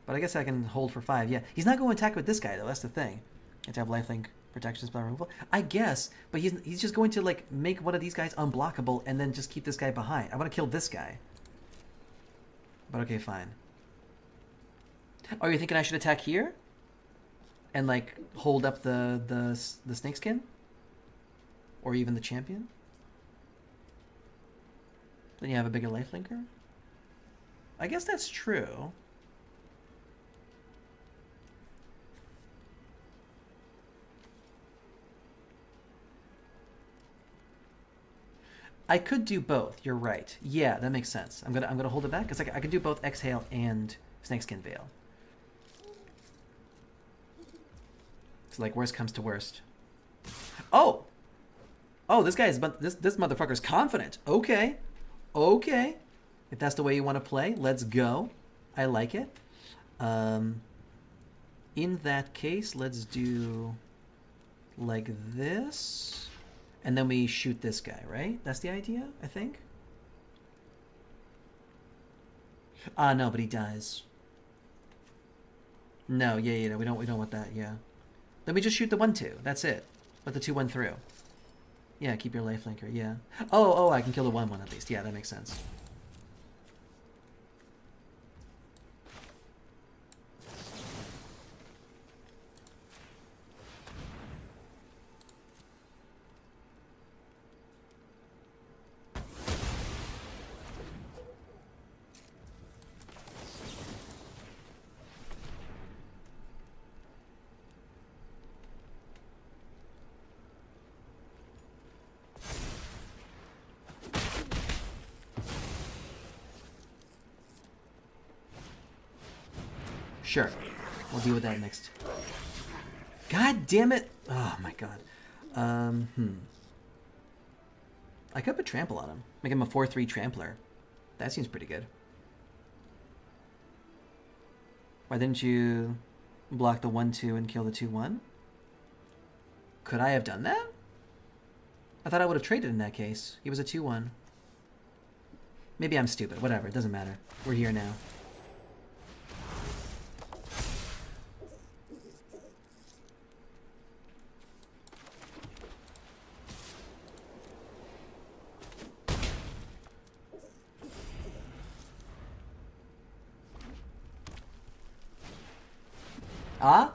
But I guess I can hold for 5. Yeah, he's not going to attack with this guy, though. That's the thing. You have to have lifelink protection spell removal. I guess, but he's just going to, like, make one of these guys unblockable and then just keep this guy behind. I want to kill this guy. But okay, fine. Oh, you're thinking I should attack here? And, like, hold up the snakeskin? Or even the champion? Then you have a bigger lifelinker? I guess that's true. I could do both. You're right. Yeah, that makes sense. I'm gonna hold it back because I can do both Exhale and Snakeskin Veil. It's like worst comes to worst. Oh, this guy is this motherfucker's confident. Okay. If that's the way you want to play, let's go. I like it. In that case, let's do like this. And then we shoot this guy, right? That's the idea, I think. No, but he dies. No, yeah, we don't want that, yeah. Then we just shoot the 1-2. That's it. Let the 2-1 through. Yeah, keep your lifelinker, yeah. Oh, I can kill the 1-1 at least. Yeah, that makes sense. Sure. We'll deal with that next. God damn it! Oh my god. I could put trample on him. Make him a 4/3 trampler. That seems pretty good. Why didn't you block the 1/2 and kill the 2/1? Could I have done that? I thought I would have traded in that case. He was a 2/1. Maybe I'm stupid. Whatever. It doesn't matter. We're here now. Ah?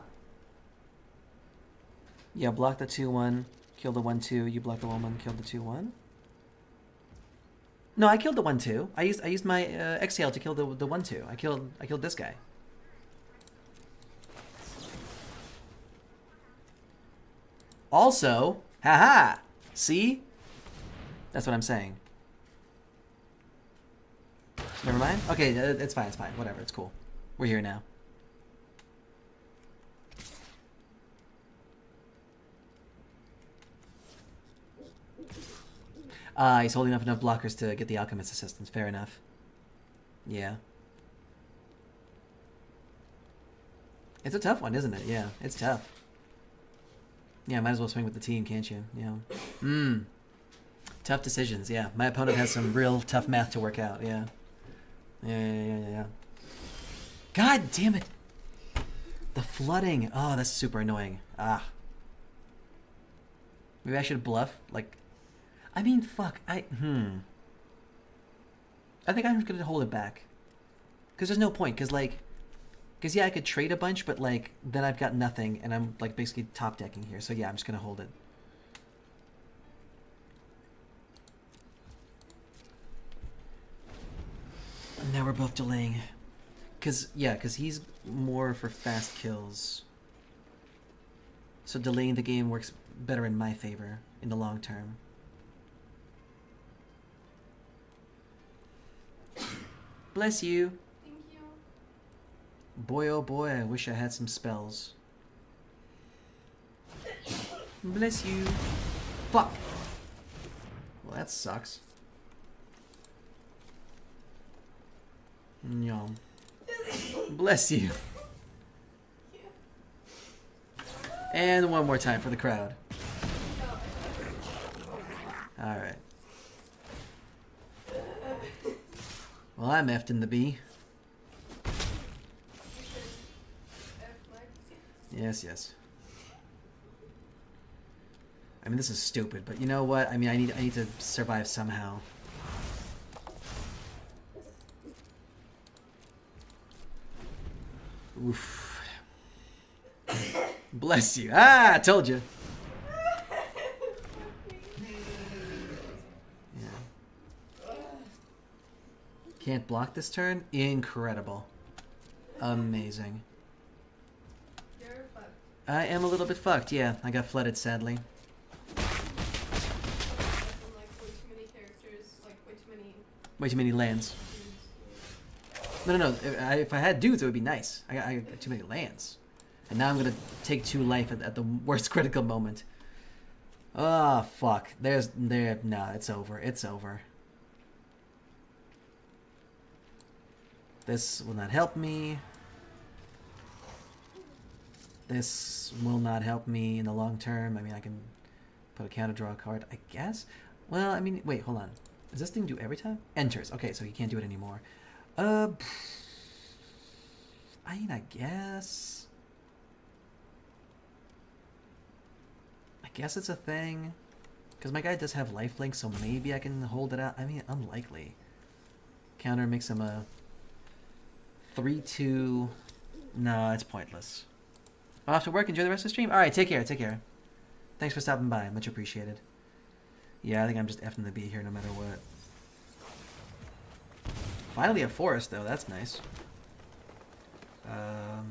Yeah, block the 2/1, kill the 1/2. You block the 1/1, kill the 2/1. No, I killed the 1/2. I used my exhale to kill the 1/2. I killed this guy. Also, haha. See? That's what I'm saying. Never mind. Okay, it's fine. It's fine. Whatever. It's cool. We're here now. He's holding up enough blockers to get the Alchemist assistance. Fair enough. Yeah. It's a tough one, isn't it? Yeah, it's tough. Yeah, might as well swing with the team, can't you? Yeah. Tough decisions, yeah. My opponent has some real tough math to work out, yeah. Yeah. God damn it! The flooding. Oh, that's super annoying. Ah. Maybe I should bluff, like... I mean, fuck, I think I'm just gonna hold it back. Because there's no point, because, like... Because, yeah, I could trade a bunch, but, like, then I've got nothing, and I'm, like, basically top-decking here. So, yeah, I'm just gonna hold it. And now we're both delaying. Because he's more for fast kills. So delaying the game works better in my favor in the long term. Bless you. Thank you. Boy, oh boy, I wish I had some spells. Bless you. Fuck. Well, that sucks. Yum. Bless you. And one more time for the crowd. Alright. Well, I'm effed in the B. Yes. I mean, this is stupid, but you know what? I mean, I need to survive somehow. Oof. Bless you. Ah, I told you. Yeah. Can't block this turn? Incredible. Amazing. You're fucked. I am a little bit fucked, yeah. I got flooded, sadly. Like, way too many characters, like, Way too many lands. No. If I had dudes, it would be nice. I got too many lands. And now I'm gonna take 2 life at the worst critical moment. Oh, fuck. No, it's over. It's over. This will not help me. This will not help me in the long term. I mean, I can put a counter draw card, I guess. Well, I mean, wait, hold on. Does this thing do every time? Enters. Okay, so he can't do it anymore. I mean, I guess it's a thing. Because my guy does have lifelink, so maybe I can hold it out. I mean, unlikely. Counter makes him a 3/2. No, it's pointless. I'll have to work. Enjoy the rest of the stream. Alright, take care. Thanks for stopping by. Much appreciated. Yeah, I think I'm just effing the B here no matter what. Finally a forest, though. That's nice. Yeah.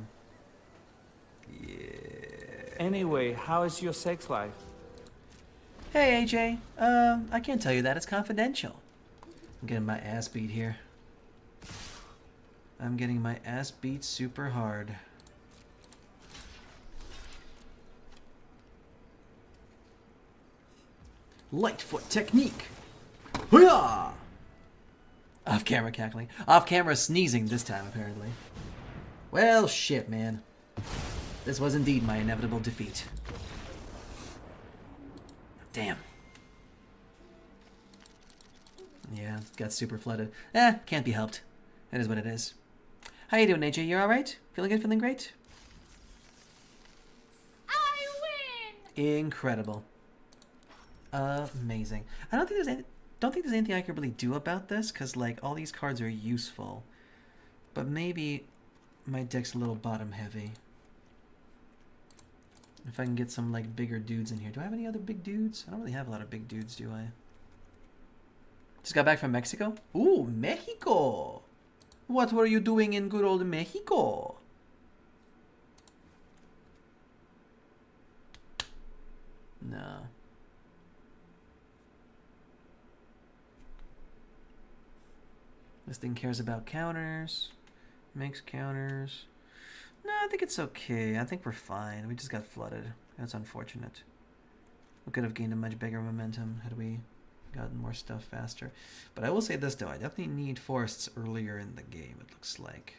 Anyway, how is your sex life? Hey, AJ. I can't tell you that. It's confidential. I'm getting my ass beat here. I'm getting my ass beat super hard. Lightfoot technique. Hooyah! Off camera cackling. Off camera sneezing this time, apparently. Well, shit, man. This was indeed my inevitable defeat. Damn. Yeah, got super flooded. Can't be helped. It is what it is. How you doing, AJ? You alright? Feeling good? Feeling great? I win! Incredible. Amazing. I don't think there's anything I can really do about this, because like all these cards are useful. But maybe my deck's a little bottom heavy. If I can get some like bigger dudes in here. Do I have any other big dudes? I don't really have a lot of big dudes, do I? Just got back from Mexico? Ooh, Mexico! What were you doing in good old Mexico? No. This thing cares about counters. Makes counters. No, I think it's okay. I think we're fine. We just got flooded. That's unfortunate. We could have gained a much bigger momentum had we gotten more stuff faster. But I will say this, though. I definitely need forests earlier in the game, it looks like.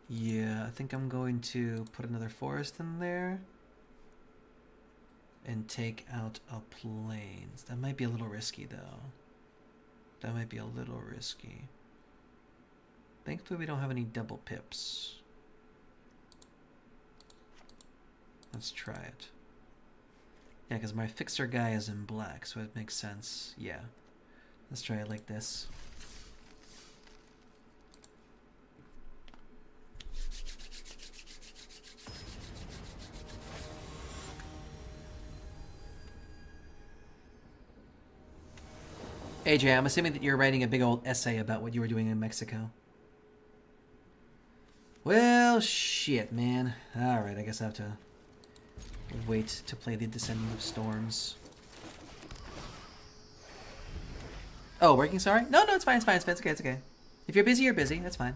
Yeah, I think I'm going to put another forest in there. And take out a plains. That might be a little risky, though. That might be a little risky. Thankfully, we don't have any double pips. Let's try it. Yeah, because my fixer guy is in black, so it makes sense. Yeah. Let's try it like this. AJ, I'm assuming that you're writing a big old essay about what you were doing in Mexico. Well, shit, man. Alright, I guess I have to wait to play the Descendant of Storms. Oh, working, sorry? No, it's fine, it's fine, it's okay, it's okay. If you're busy, you're busy. That's fine.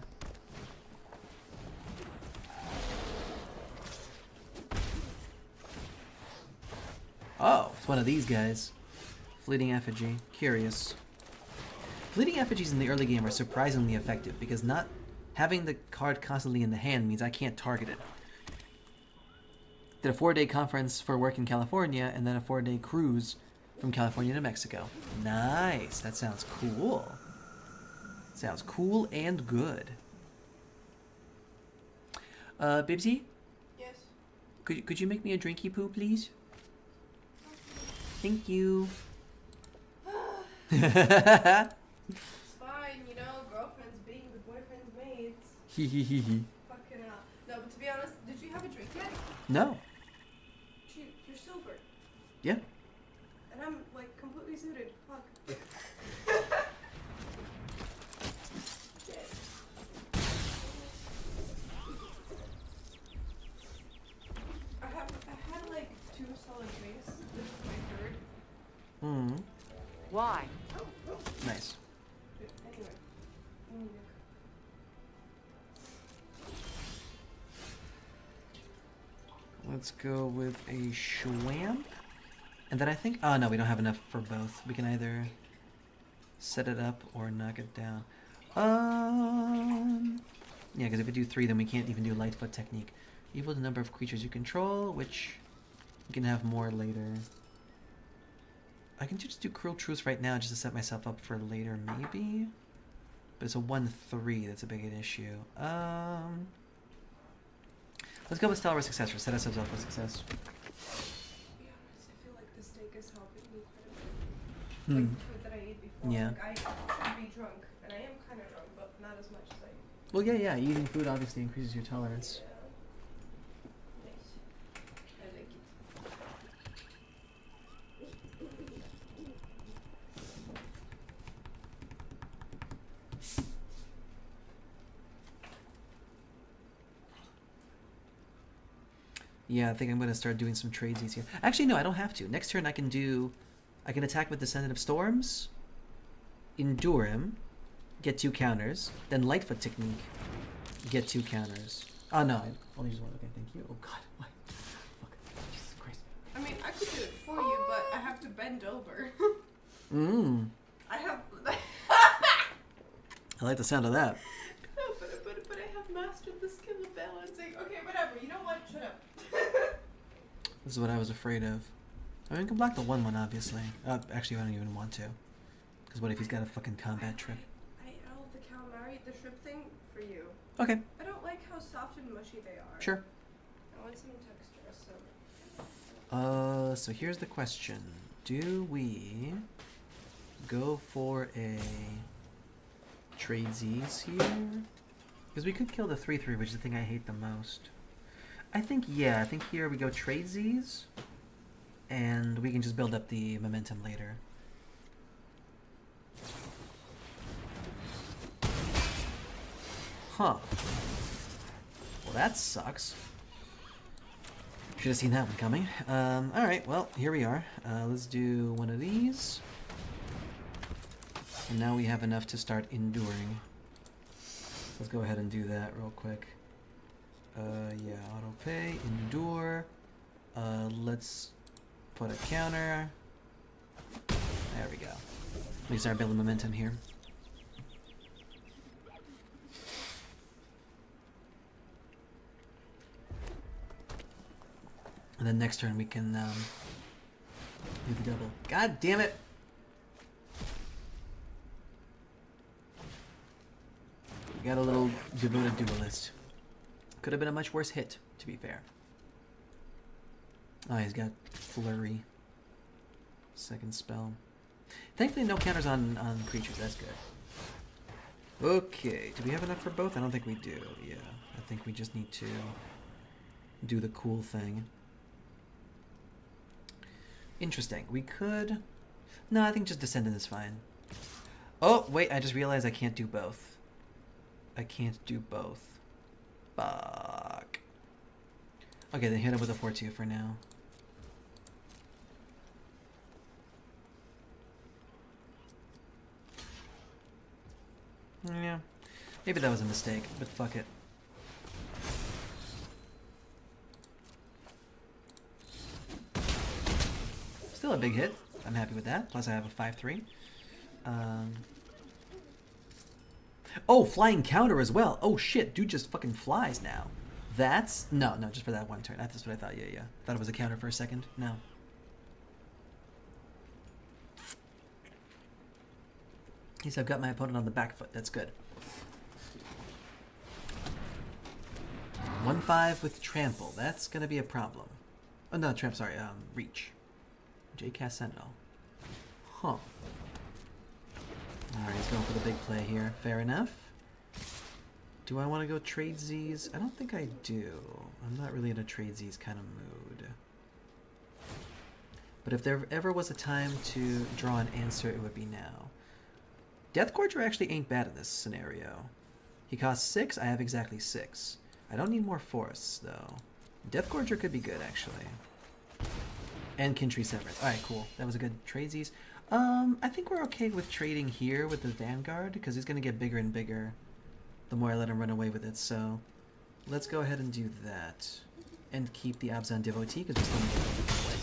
Oh, it's one of these guys. Fleeting Effigy. Curious. Fleeting Effigies in the early game are surprisingly effective because not having the card constantly in the hand means I can't target it. Did a 4-day conference for work in California and then a 4-day cruise from California to Mexico. Nice. That sounds cool. Sounds cool and good. Bibsy? Yes. Could you make me a drinky poo, please? Thank you. It's fine, you know, girlfriends being the boyfriend's mates. Hehehehe. Fucking hell. No, but to be honest, did you have a drink yet? No. You're sober. Yeah. And I'm, like, completely suited. Fuck. Shit. I had, like, 2 solid drinks. This is my 3rd. Hmm. Why? Nice. Anyway. Let's go with a Schwamp. And then I think... Oh, no, we don't have enough for both. We can either set it up or knock it down. Yeah, because if we do 3, then we can't even do Lightfoot technique. Equal the number of creatures you control, which we can have more later. I can just do Cruel Truth right now just to set myself up for later, maybe? But it's a 1-3 that's a big issue. Let's go with Stellar Successor. Set ourselves up for success. To be honest, I feel like the steak is helping me quite a bit. Like the food that I ate before. Yeah. Like, I should be drunk. And I am kind of drunk, but not as much as I... Well, yeah. Eating food obviously increases your tolerance. Yeah. Nice. I like it. Yeah, I think I'm gonna start doing some tradesies here. Actually, no, I don't have to. Next turn I can attack with Descendant of Storms, endure him, get 2 counters, then Lightfoot Technique, get 2 counters. Oh no, I only just one. Okay, thank you. Oh god, what? Fuck, Jesus Christ. I mean, I could do it for you, but I have to bend over. I have. I like the sound of that. No, but I have mastered the skill of balancing. Okay, whatever. You know what? Shut up. This is what I was afraid of. I mean, we can block the 1/1, obviously. Actually, I don't even want to. Because what if he's got a fucking combat trip? I ate the calamari, the shrimp thing, for you. Okay, I don't like how soft and mushy they are. sure. I want some texture, so. So here's the question. Do we go for a tradesies here? Because we could kill the 3/3, which is the thing I hate the most. I think here we go tradesies, and we can just build up the momentum later. Huh. Well, that sucks. Should have seen that one coming. Alright, well, here we are. Let's do one of these. And now we have enough to start enduring. Let's go ahead and do that real quick. Yeah, auto pay, endure. Let's put a counter. There we go. We start building momentum here. And then next turn we can do the double. God damn it! We got a little devoted duelist. Could have been a much worse hit, to be fair. Oh, he's got flurry. Second spell. Thankfully no counters on creatures, that's good. Okay, do we have enough for both? I don't think we do, yeah. I think we just need to do the cool thing. Interesting. We could... No, I think just Descendant is fine. Oh, wait, I just realized I can't do both. I can't do both. Fuck. Okay, then hit him with a 4-2 for now. Yeah. Maybe that was a mistake, but fuck it. Still a big hit. I'm happy with that. Plus I have a 5-3. Oh, flying counter as well. Oh shit, dude just fucking flies now. That's... No, just for that one turn. That's what I thought. Yeah. Thought it was a counter for a second. No. At least I've got my opponent on the back foot. That's good. 1/5 with trample. That's gonna be a problem. Oh no, reach. J-Cast Sentinel. Huh. Alright, he's going for the big play here. Fair enough. Do I want to go tradesies? I don't think I do. I'm not really in a tradesies kind of mood. But if there ever was a time to draw an answer, it would be now. Deathgorger actually ain't bad in this scenario. He costs 6, I have exactly 6. I don't need more forests, though. Deathgorger could be good, actually. And Kintree Severus. Alright, cool. That was a good tradesies. I think we're okay with trading here with the Vanguard, because he's going to get bigger and bigger the more I let him run away with it, so let's go ahead and do that. And keep the Abzan Devotee, because we're still going to get away.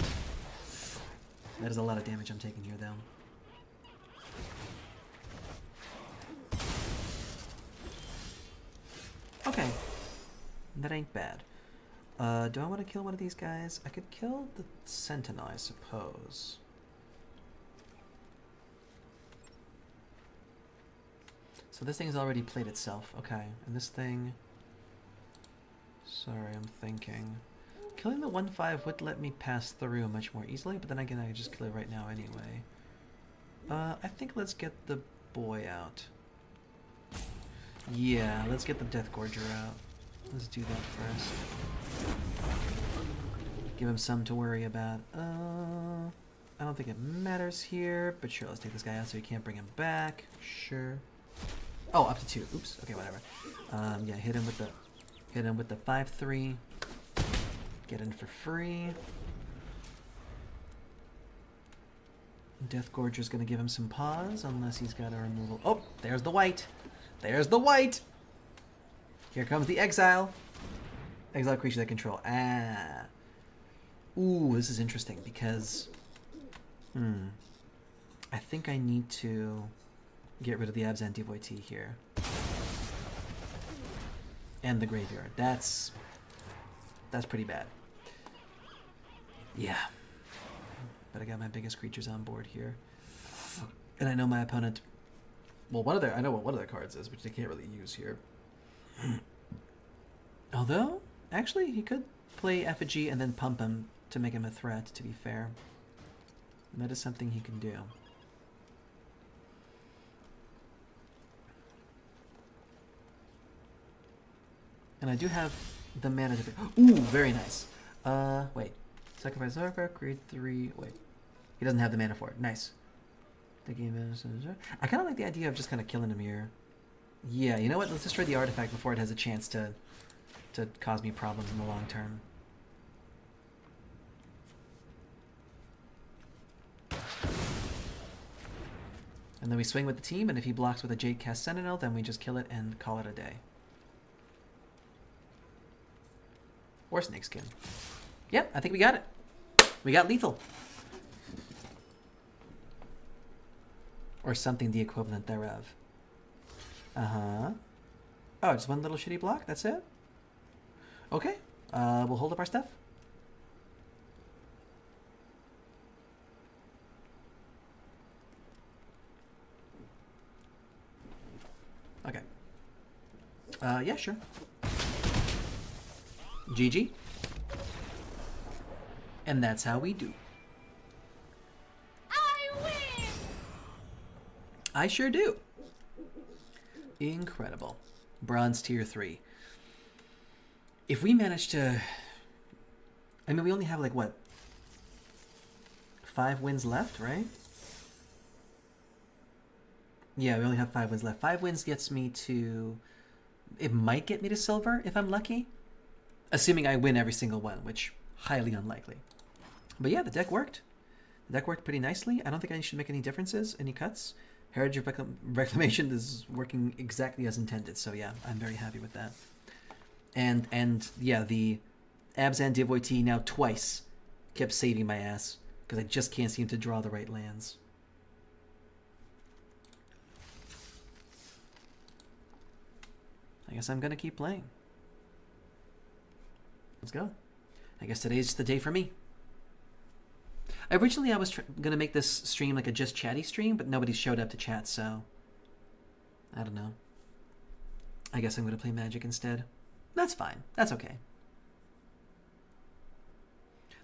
That is a lot of damage I'm taking here, though. Okay. That ain't bad. Do I want to kill one of these guys? I could kill the Sentinel, I suppose. So this thing's already played itself. Okay, and this thing... Sorry, I'm thinking. Killing the 1/5 would let me pass through much more easily, but then again, I can just kill it right now anyway. I think let's get the boy out. Yeah, let's get the Deathgorger out. Let's do that first. Give him some to worry about. I don't think it matters here, but sure, let's take this guy out so you can't bring him back. Sure. Oh, up to 2. Oops. Okay, whatever. Yeah, hit him with the 5-3. Get in for free. Death Gorger's gonna give him some pause, unless he's got a removal. Oh, there's the white. There's the white. Here comes the exile. Exile creature they control. Ah. Ooh, this is interesting because... I think I need to get rid of the Abzan Devotee here. And the graveyard. That's pretty bad. Yeah. But I got my biggest creatures on board here. And I know my opponent... Well, I know what one of their cards is, which they can't really use here. Although, actually, he could play Effigy and then pump him to make him a threat, to be fair. That is something he can do. And I do have the mana to... Ooh, very nice. Wait. Sacrifice Zarkar, create 3... Wait. He doesn't have the mana for it. Nice. I kind of like the idea of just kind of killing him here. Yeah, you know what? Let's destroy the artifact before it has a chance to cause me problems in the long term. And then we swing with the team, and if he blocks with a Jadecast Sentinel, then we just kill it and call it a day. Or Snakeskin. Yep, I think we got it. We got lethal. Or something the equivalent thereof. Uh-huh. Oh, just one little shitty block? That's it? Okay. We'll hold up our stuff. Okay. Yeah, sure. GG. And that's how we do. I win! I sure do. Incredible. Bronze tier 3. If we manage to... I mean, we only have, like, what? 5 wins left, right? Yeah, we only have 5 wins left. 5 wins gets me to... It might get me to silver if I'm lucky. Assuming I win every single one, which highly unlikely. But yeah, the deck worked. The deck worked pretty nicely. I don't think I should make any differences, any cuts. Heritage of Reclamation is working exactly as intended, so yeah, I'm very happy with that. And yeah, the Abzan Devotee now twice kept saving my ass, because I just can't seem to draw the right lands. I guess I'm going to keep playing. Let's go. I guess today's the day for me. Originally, I was going to make this stream like a just chatty stream, but nobody showed up to chat, so... I don't know. I guess I'm going to play Magic instead. That's fine. That's okay.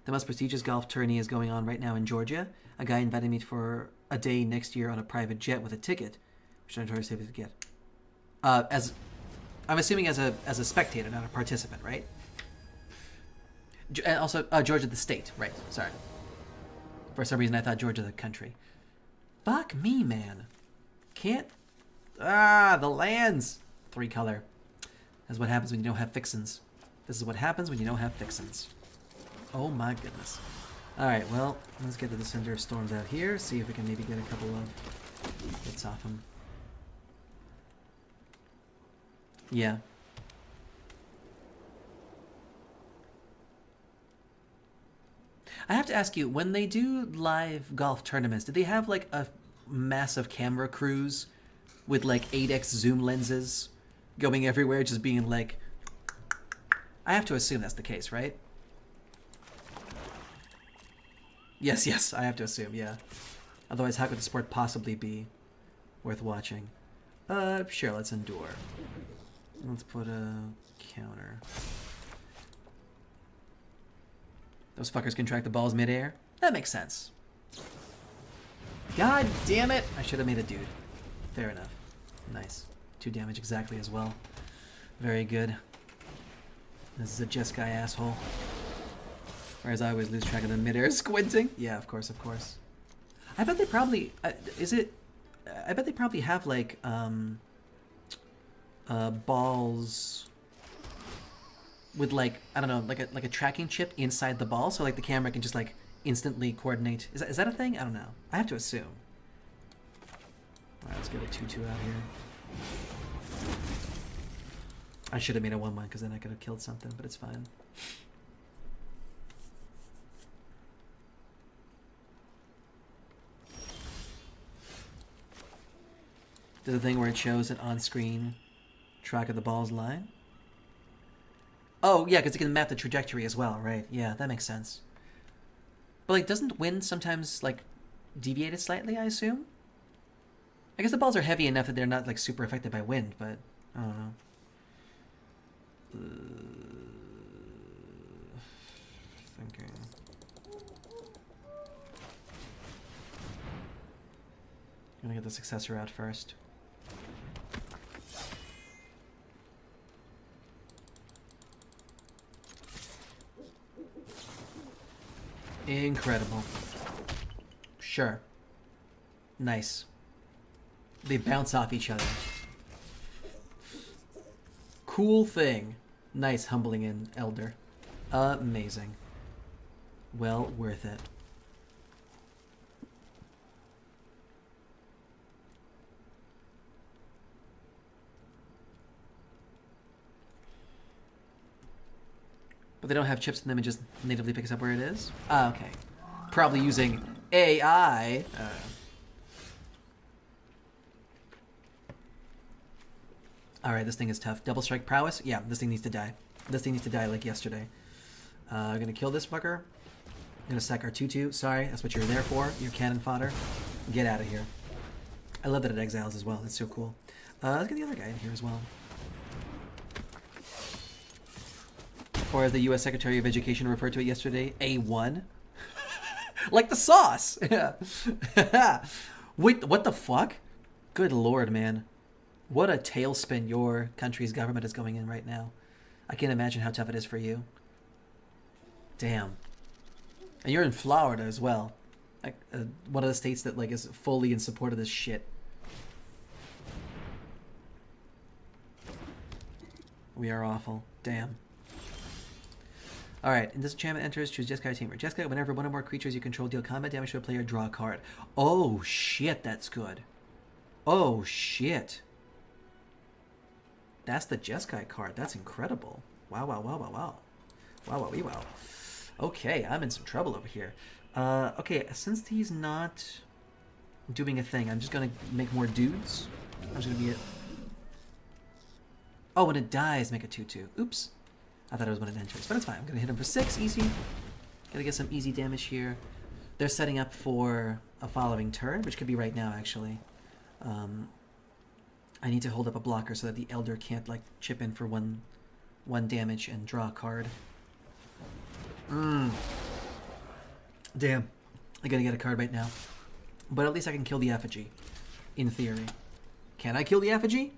The most prestigious golf tourney is going on right now in Georgia. A guy invited me for a day next year on a private jet with a ticket. Which I'm trying to save it to get. I'm assuming as a spectator, not a participant, right? And also, Georgia the state. Right, sorry. For some reason, I thought Georgia the country. Fuck me, man. Can't... the lands! 3 color. That's what happens when you don't have fixins. This is what happens when you don't have fixins. Oh my goodness. Alright, well, let's get the Descender of Storms out here. See if we can maybe get a couple of hits off him. Yeah. I have to ask you, when they do live golf tournaments, do they have like a massive camera crews with like 8x zoom lenses going everywhere, just being like... I have to assume that's the case, right? Yes, I have to assume, yeah. Otherwise, how could the sport possibly be worth watching? Sure, let's endure. Let's put a counter. Those fuckers can track the balls midair? That makes sense. God damn it! I should have made a dude. Fair enough. Nice. 2 damage exactly as well. Very good. This is a Jeskai asshole. Whereas I always lose track of the midair squinting. Yeah, of course, of course. I bet they probably... I bet they probably have, like, balls... with like, I don't know, like a tracking chip inside the ball, so like the camera can just like instantly coordinate. Is that a thing? I don't know. I have to assume. All right, let's get a 2-2 out here. I should have made a 1-1 because then I could have killed something, but it's fine. There's a thing where it shows an on-screen track of the ball's line. Oh, yeah, because it can map the trajectory as well, right? Yeah, that makes sense. But, like, doesn't wind sometimes, like, deviate it slightly, I assume? I guess the balls are heavy enough that they're not, like, super affected by wind, but I don't know. Thinking. I'm gonna get the successor out first. Incredible. Sure. Nice. They bounce off each other. Cool thing. Nice humbling in Elder. Amazing. Well worth it. But they don't have chips in them, it just natively picks up where it is? Ah, okay. Probably using AI. Alright, this thing is tough. Double strike prowess? Yeah, this thing needs to die. This thing needs to die like yesterday. I'm gonna kill this fucker. I'm gonna sack our 2-2. Sorry, that's what you're there for. You're cannon fodder. Get out of here. I love that it exiles as well. That's so cool. Let's get the other guy in here as well. Or as the U.S. Secretary of Education referred to it yesterday, A1. Like the sauce! Yeah. Wait, what the fuck? Good lord, man. What a tailspin your country's government is going in right now. I can't imagine how tough it is for you. Damn. And you're in Florida as well. Like, one of the states that like is fully in support of this shit. We are awful. Damn. Alright, and this enchantment enters, choose Jeskai Tamer. Jeskai, whenever one or more creatures you control deal combat damage to a player, draw a card. Oh shit, that's good. Oh shit. That's the Jeskai card. That's incredible. Wow, wow, wow, wow, wow. Wow, wow, wow. Okay, I'm in some trouble over here. Okay, since he's not doing a thing, I'm just gonna make more dudes. I'm just gonna be it. Oh, when it dies, make a 2-2. Oops. I thought it was when it enters, but it's fine. I'm gonna hit him for 6, easy. Gonna get some easy damage here. They're setting up for a following turn, which could be right now, actually. I need to hold up a blocker so that the Elder can't, like, chip in for one damage and draw a card. Damn. I gotta get a card right now. But at least I can kill the effigy. In theory. Can I kill the effigy?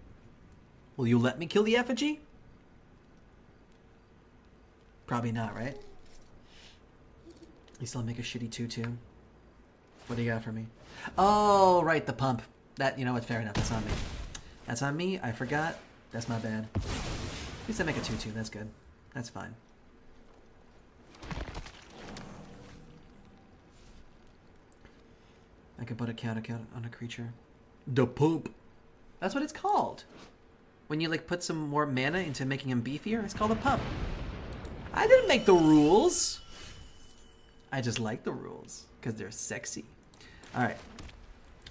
Will you let me kill the effigy? Probably not, right? You still make a shitty 2-2. What do you got for me? Oh, right, the pump. That, you know what, fair enough. That's on me. That's on me. I forgot. That's my bad. At least I make a 2-2. That's good. That's fine. I could put a count on a creature. The pump. That's what it's called. When you, like, put some more mana into making him beefier, it's called a pump. I didn't make the rules. I just like the rules because they're sexy. All right.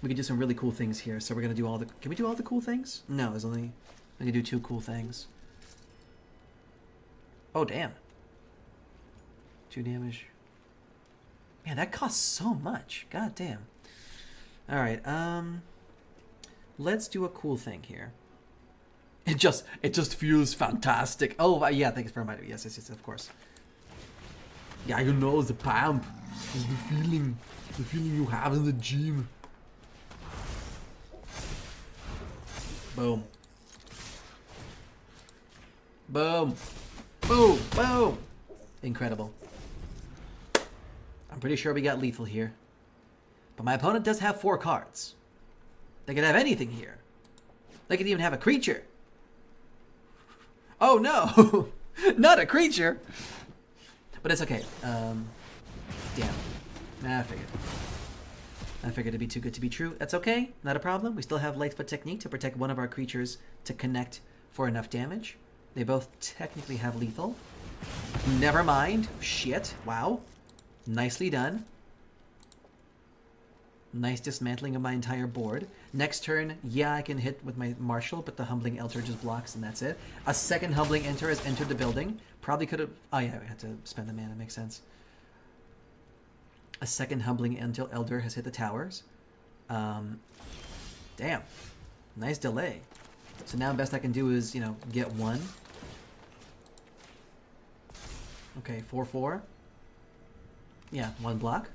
We can do some really cool things here. So we're going to do all the... Can we do all the cool things? No, there's only... We can do 2 cool things. Oh, damn. 2 damage. Man, that costs so much. God damn. All right. Let's do a cool thing here. It just feels fantastic. Oh, yeah, thanks for reminding me. Yes, of course. Yeah, you know, the pump. It's the feeling you have in the gym. Boom. Boom. Boom. Boom. Incredible. I'm pretty sure we got lethal here. But my opponent does have 4 cards. They could have anything here. They could even have a creature. Oh no! Not a creature. But it's okay. Damn. I figured. I figured it'd be too good to be true. That's okay. Not a problem. We still have Lightfoot Technique to protect one of our creatures to connect for enough damage. They both technically have lethal. Never mind. Shit. Wow. Nicely done. Nice dismantling of my entire board. Next turn, yeah, I can hit with my Marshal, but the Humbling Elder just blocks and that's it. A second Humbling Enter has entered the building. Probably could have... Oh yeah, we had to spend the mana. Makes sense. A second Humbling Elder has hit the towers. Damn. Nice delay. So now best I can do is, you know, get one. Okay, 4/4. Yeah, one block.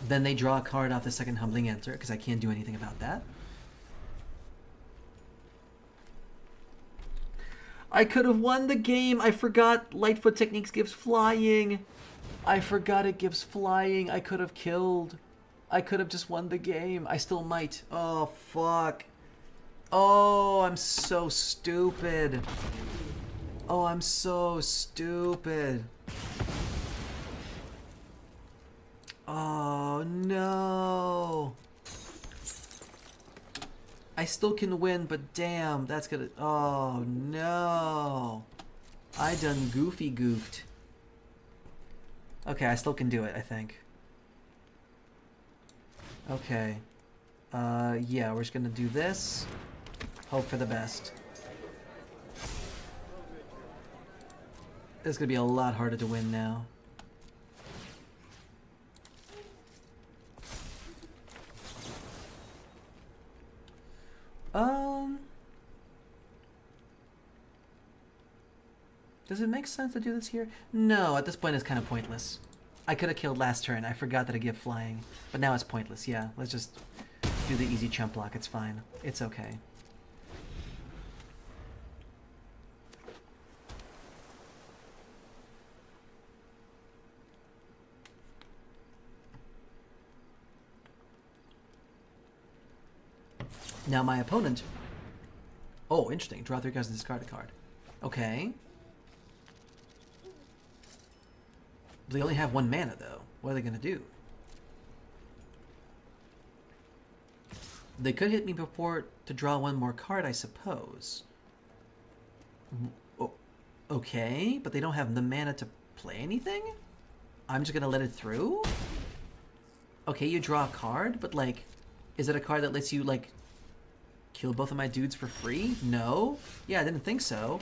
Then they draw a card off the second Humbling Enter, because I can't do anything about that. I could have won the game. I forgot Lightfoot Techniques gives flying. I forgot it gives flying. I could have killed. I could have just won the game. I still might. Oh, fuck. Oh, I'm so stupid. Oh, I'm so stupid. Oh, no. I still can win, but damn, that's gonna... Oh, no. I done goofed. Okay, I still can do it, I think. Okay. Yeah, we're just gonna do this. Hope for the best. It's gonna be a lot harder to win now. Does it make sense to do this here? No, at this point it's kind of pointless. I could have killed last turn. I forgot that I give flying. But now it's pointless. Yeah, let's just do the easy chump block. It's fine. It's okay. Now my opponent... Oh, interesting. Draw 3 cards and discard a card. Okay. They only have 1 mana, though. What are they going to do? They could hit me before to draw 1 more card, I suppose. Oh, okay, but they don't have the mana to play anything? I'm just going to let it through? Okay, you draw a card, but, like, is it a card that lets you, like, kill both of my dudes for free? No? Yeah, I didn't think so.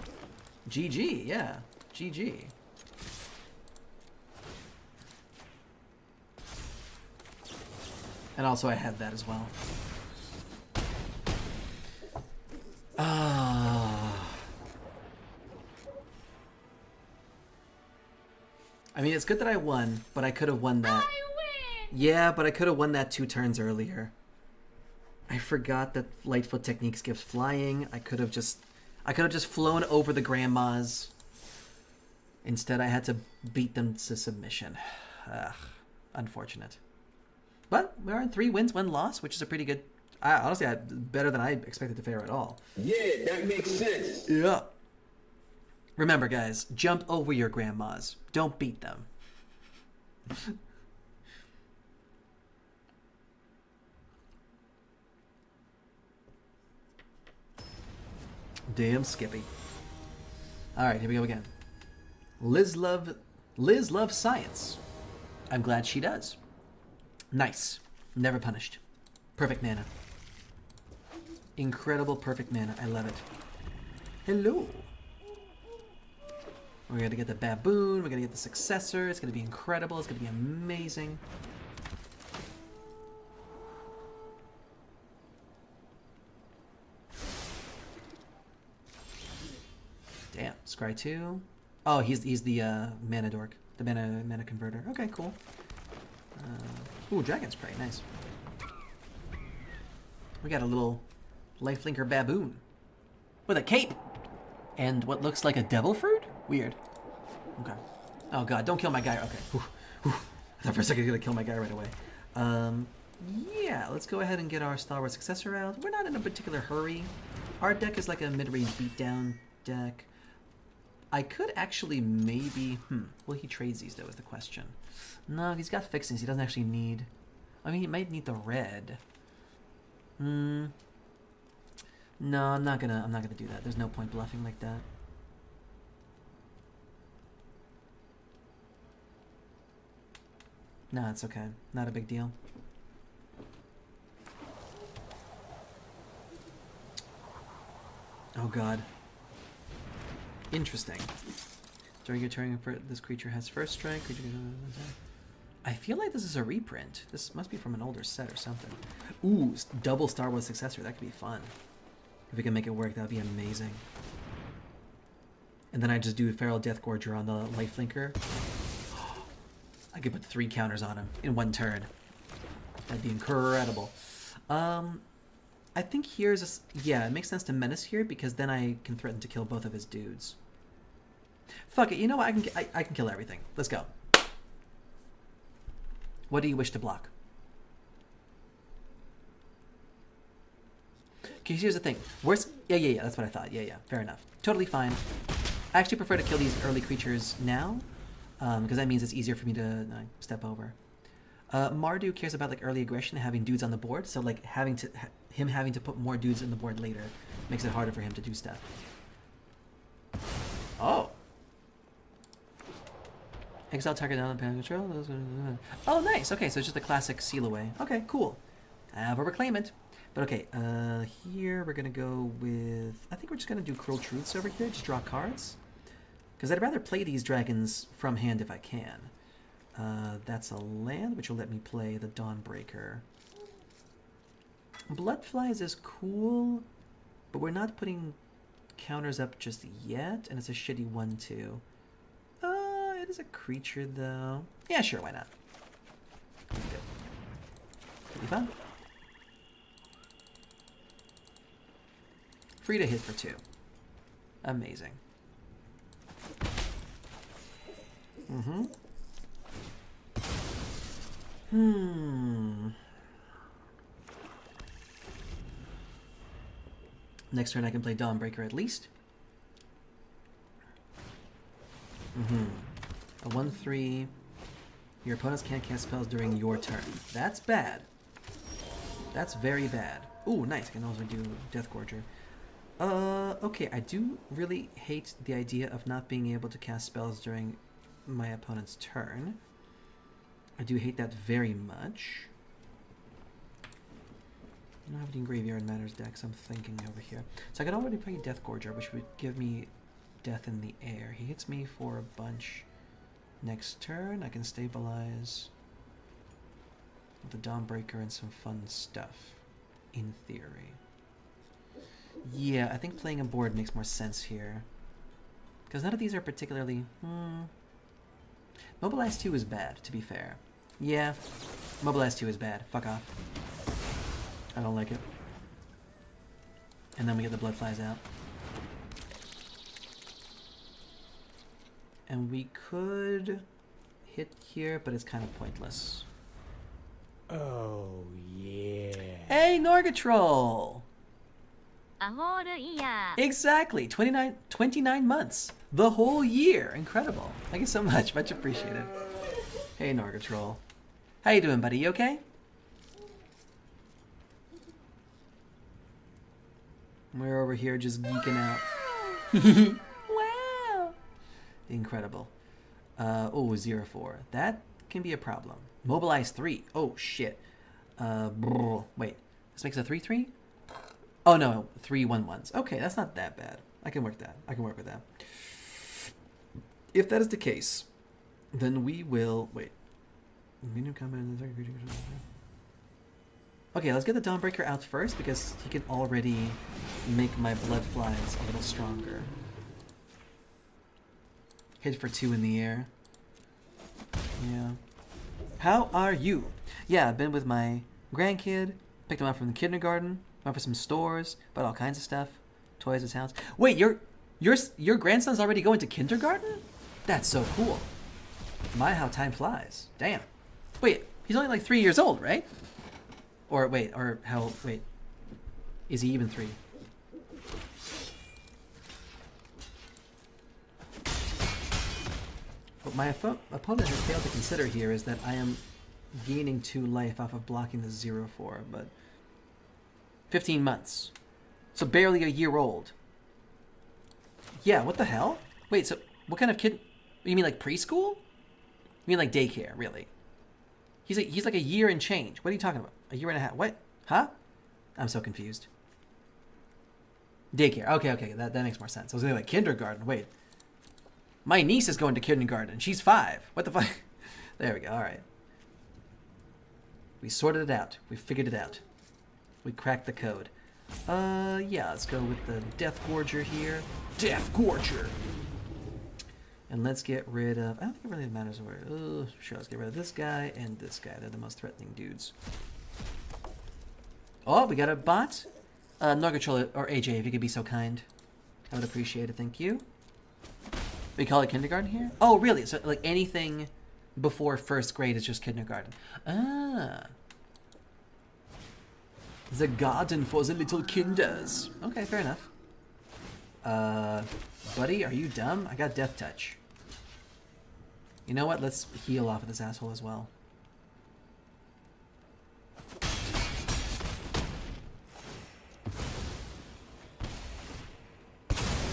GG, yeah. GG. And also I had that as well. I mean, it's good that I won, but I could have won that. I win! Yeah, but I could have won that 2 turns earlier. I forgot that Lightfoot Techniques gives flying. I could have just flown over the grandmas. Instead, I had to beat them to submission. Ugh, unfortunate. But we're in 3 wins, 1 loss, which is a pretty good... honestly, better than I expected to fare at all. Yeah, that makes sense. Yeah. Remember, guys, jump over your grandmas. Don't beat them. Damn Skippy. Alright, here we go again. Liz loves science. I'm glad she does. Nice. Never punished. Perfect mana. Incredible perfect mana. I love it. Hello. We're going to get the baboon. We're going to get the successor. It's going to be incredible. It's going to be amazing. Damn. Scry 2. Oh, he's the mana dork. The mana converter. Okay, cool. Ooh, Dragon's Prey. Nice. We got a little lifelinker baboon. With a cape! And what looks like a devil fruit? Weird. Okay. Oh god, don't kill my guy. Okay. Whew. Whew. I thought for a second he was gonna kill my guy right away. Yeah, let's go ahead and get our Star Wars successor out. We're not in a particular hurry. Our deck is like a mid-range beatdown. deck. I could actually maybe... Will he trades these, though, is the question. No, he's got fixings. He doesn't actually need... I mean, he might need the red. No, I'm not gonna do that. There's no point bluffing like that. No, it's okay. Not a big deal. Oh god. Interesting. During your turn, this creature has first strike. I feel like this is a reprint. This must be from an older set or something. Ooh, double Star Wars Successor. That could be fun. If we can make it work, that would be amazing. And then I just do Feral Deathgorger on the Lifelinker. I could put 3 counters on him in 1 turn. That'd be incredible. I think here's yeah, it makes sense to menace here because then I can threaten to kill both of his dudes. Fuck it, you know what? I can kill everything. Let's go. What do you wish to block? Okay, here's the thing. Worst, yeah, that's what I thought. Yeah, fair enough. Totally fine. I actually prefer to kill these early creatures now, because that means it's easier for me to step over. Mardu cares about like early aggression and having dudes on the board, so like having to put more dudes in the board later makes it harder for him to do stuff. Oh. Exile target down the panel control. Oh, nice. Okay, so it's just a classic seal away. Okay, cool. Have a reclaimant. But okay, here we're gonna go with. I think we're just gonna do Cruel Truths over here. Just draw cards, because I'd rather play these dragons from hand if I can. That's a land, which will let me play the Dawnbreaker. Bloodflies is cool, but we're not putting counters up just yet, and it's a shitty 1/2. It is a creature, though. Yeah, sure, why not? Good. Pretty fun. Free to hit for 2. Amazing. Next turn I can play Dawnbreaker at least. A 1/3. Your opponents can't cast spells during your turn. That's bad. That's very bad. Ooh, nice. I can also do Deathgorger. Okay, I do really hate the idea of not being able to cast spells during my opponent's turn. I do hate that very much. I don't have any Graveyard Matters decks, I'm thinking over here. So I could already play Deathgorger, which would give me Death in the Air. He hits me for a bunch. Next turn, I can stabilize with the Dawnbreaker and some fun stuff, in theory. Yeah, I think playing a board makes more sense here. Because none of these are particularly... Mobilize 2 is bad, to be fair. Yeah, Mobilize 2 is bad. Fuck off. I don't like it. And then we get the Bloodflies out. And we could hit here, but it's kind of pointless. Oh, yeah. Hey, Norgatroll! Exactly, 29 months. The whole year. Incredible. Thank you so much. Much appreciated. Hey, Norgatroll. How you doing, buddy? You okay? We're over here just geeking out. Wow. Incredible. Oh, 0/4. That can be a problem. Mobilize 3. Oh, shit. Wait. This makes a 3/3? Oh, no. 3 1/1s. Okay, that's not that bad. I can work that. I can work with that. If that is the case, then we will... Wait. Okay, let's get the Dawnbreaker out first, because he can already make my Bloodflies a little stronger. Hit for 2 in the air. Yeah. How are you? Yeah, I've been with my grandkid, picked him up from the kindergarten, went for some stores, bought all kinds of stuff, toys and sounds. Wait, your grandson's already going to kindergarten? That's so cool. My, how time flies. Damn. Wait, he's only like 3 years old, right? Or wait, or how, wait. Is he even 3? What my opponent has failed to consider here is that I am gaining 2 life off of blocking the 0-4, but 15 months. So barely a year old. Yeah, what the hell? Wait, so what kind of kid? You mean like preschool? You mean like daycare, really? He's like a year and change. What are you talking about? A year and a half. What? Huh? I'm so confused. Daycare. Okay, that makes more sense. I was gonna like kindergarten. Wait. My niece is going to kindergarten. She's 5. What the fuck? There we go. All right. We sorted it out. We figured it out. We cracked the code. Yeah, let's go with the Death Gorger here. Death Gorger! And let's get rid of... I don't think it really matters where... Sure, let's get rid of this guy and this guy. They're the most threatening dudes. Oh, we got a bot? Norgatrol or AJ, if you could be so kind. I would appreciate it, thank you. We call it kindergarten here? Oh, really? So, like, anything before 1st grade is just kindergarten. Ah. The garden for the little kinders. Okay, fair enough. Buddy, are you dumb? I got Death Touch. You know what? Let's heal off of this asshole as well.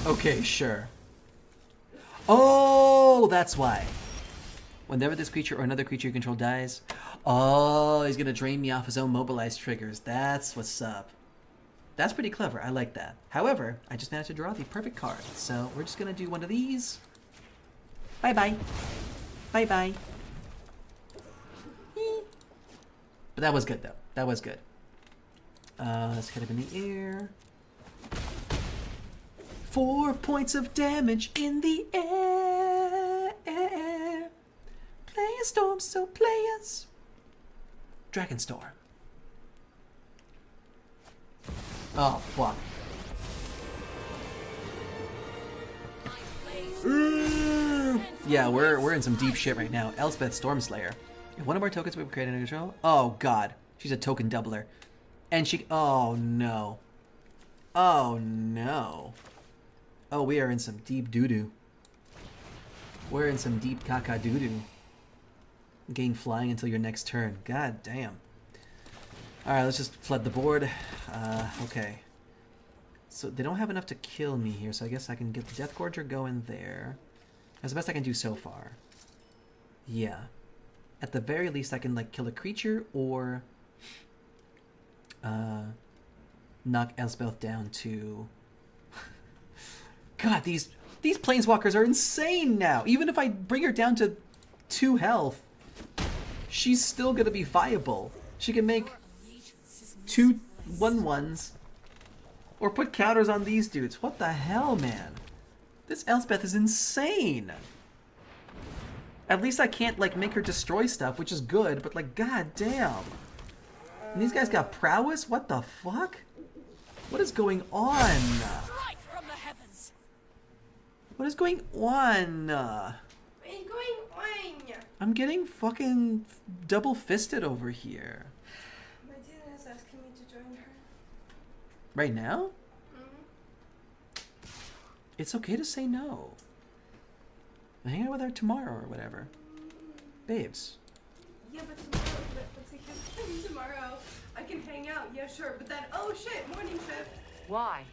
Okay, sure. Oh, that's why. Whenever this creature or another creature you control dies... Oh, he's gonna drain me off his own mobilized triggers. That's what's up. That's pretty clever. I like that. However, I just managed to draw the perfect card. So we're just gonna do one of these. Bye-bye. Bye-bye. But that was good, though. That was good. Let's hit him in the air. 4 points of damage in the air. Play a storm, so players. Dragonstorm. Oh, fuck. Yeah, we're in some deep shit right now. Elspeth Stormslayer. If one of our tokens we create under control... Oh, God. She's a token doubler. And she... Oh, no. Oh, no. Oh, we are in some deep doo-doo. We're in some deep caca doo-doo. Gain flying until your next turn. God damn. Alright, let's just flood the board. Okay. So they don't have enough to kill me here, so I guess I can get the Death Gorger going there. That's the best I can do so far. Yeah. At the very least, I can, like, kill a creature or... knock Elspeth down to... God, these planeswalkers are insane now! Even if I bring her down to 2 health, she's still gonna be viable. She can make 2 1/1s or put counters on these dudes. What the hell, man? This Elspeth is insane. At least I can't, like, make her destroy stuff, which is good, but, like, god damn. And these guys got prowess? What the fuck? What is going on? What is going on? What is going on? I'm getting fucking double fisted over here. My dad is asking me to join her. Right now? Mm-hmm. It's okay to say no. Hang out with her tomorrow or whatever. Babes. Yeah, but tomorrow, let's say tomorrow, I can hang out. Yeah, sure. But then, oh shit, morning shift. Why?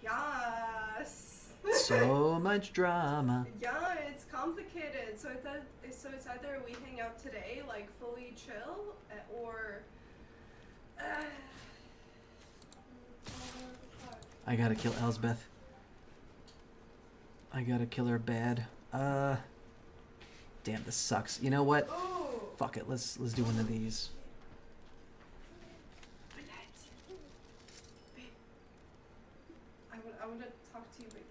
Yes. So much drama. Yeah, it's complicated. So it's either we hang out today, like fully chill, or. I gotta kill Elspeth. I gotta kill her bad. Damn, this sucks. You know what? Oh. Fuck it. Let's do one of these. I want to talk to you, but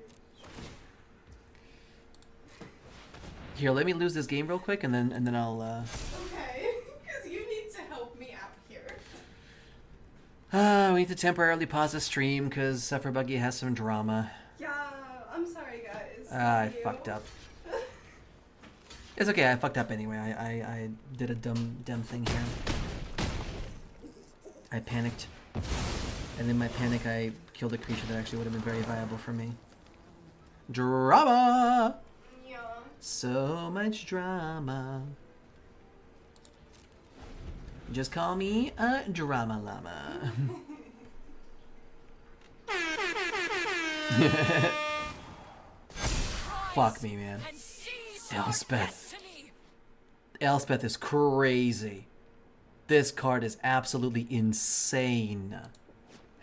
Here, let me lose this game real quick, and then I'll. Okay, because you need to help me out here. We need to temporarily pause the stream because Sufferbuggy has some drama. Yeah, I'm sorry, guys. I Love you. fucked up. It's okay. I fucked up anyway. I did a dumb thing here. I panicked, and in my panic, I killed a creature that actually would have been very viable for me. Drama. Yeah. So much drama. Just call me a drama llama. Fuck me, man. Elspeth. Elspeth is crazy. This card is absolutely insane.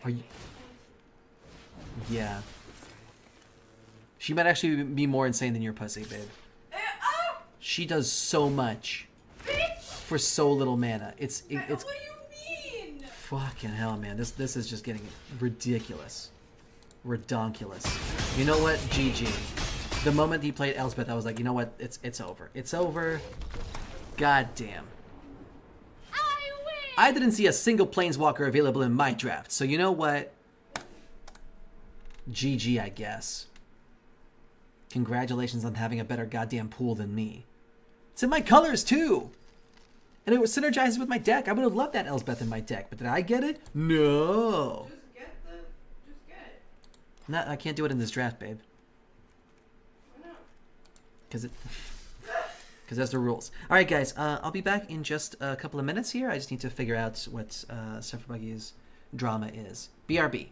Are you... Yeah. She might actually be more insane than your pussy, babe. She does so much for so little mana. It's What do you mean? fucking hell, man. This is just getting ridiculous. Redonkulous. You know what? GG. The moment he played Elspeth, I was like, you know what? It's over. It's over. God damn. I didn't see a single Planeswalker available in my draft, so you know what? GG, I guess. Congratulations on having a better goddamn pool than me. It's in my colors, too! And it was synergized with my deck. I would have loved that Elspeth in my deck, but did I get it? No! Just get it. No, I can't do it in this draft, babe. Why not? Because that's the rules. Alright, guys, I'll be back in just a couple of minutes here. I just need to figure out what Sufferbuggy's drama is. BRB.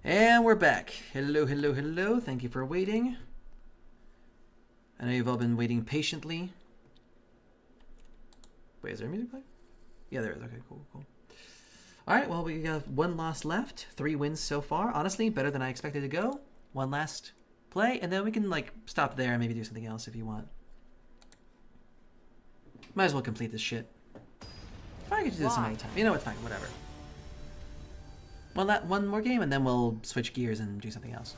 And we're back. Hello, hello, hello. Thank you for waiting. I know you've all been waiting patiently. Wait, is there music playing? Yeah, there is. Okay, cool, cool. All right, well, we have one loss left. 3 wins so far. Honestly, better than I expected to go. One last play, and then we can, like, stop there and maybe do something else if you want. Might as well complete this shit. Probably could do this some other time. You know what? Fine, whatever. One more game, and then we'll switch gears and do something else.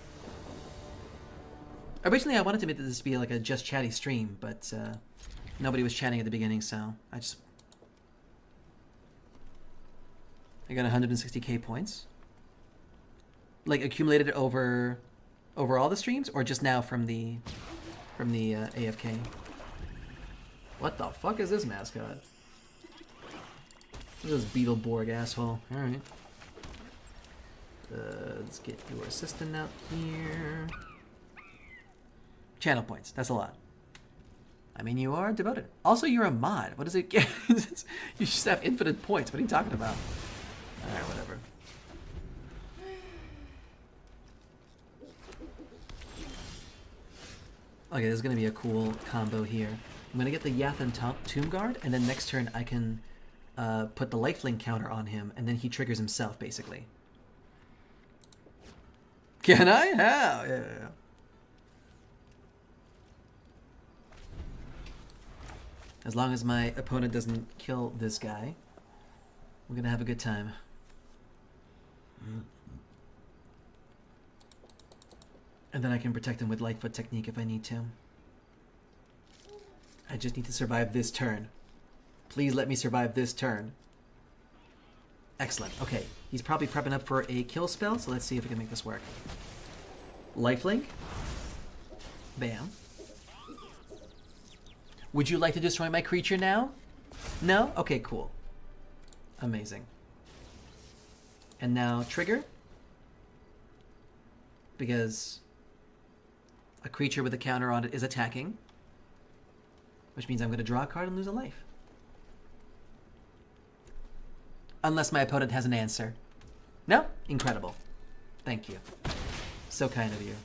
Originally, I wanted to make this be like a just chatty stream, but nobody was chatting at the beginning, so I got 160k points. Like accumulated over all the streams, or just now from the AFK. What the fuck is this mascot? Look at this Beetleborg asshole. All right. Let's get your assistant out here. Channel points. That's a lot. I mean, you are devoted. Also, you're a mod. What does it get? You just have infinite points. What are you talking about? Alright, whatever. Okay, there's going to be a cool combo here. I'm going to get the Yathan Tomb Guard, and then next turn I can put the lifelink counter on him, and then he triggers himself, basically. Can I? How? Yeah. As long as my opponent doesn't kill this guy, we're gonna have a good time. And then I can protect him with Lightfoot technique if I need to. I just need to survive this turn. Please let me survive this turn. Excellent. Okay, he's probably prepping up for a kill spell, so let's see if we can make this work. Lifelink. Bam. Would you like to destroy my creature now? No? Okay, cool. Amazing. And now trigger. Because a creature with a counter on it is attacking. Which means I'm going to draw a card and lose a life. Unless my opponent has an answer. No? Incredible. Thank you. So kind of you.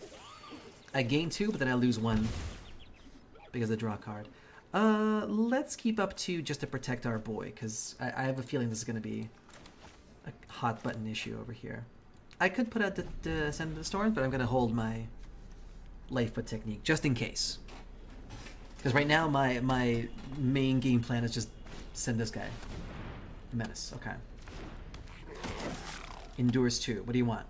I gain 2, but then I lose 1. Because I draw a card. Let's keep up 2 just to protect our boy, because I have a feeling this is going to be a hot button issue over here. I could put out the Send the Storm, but I'm going to hold my Lightfoot technique, just in case. Because right now, my main game plan is just send this guy. Menace, okay. Endures 2, what do you want?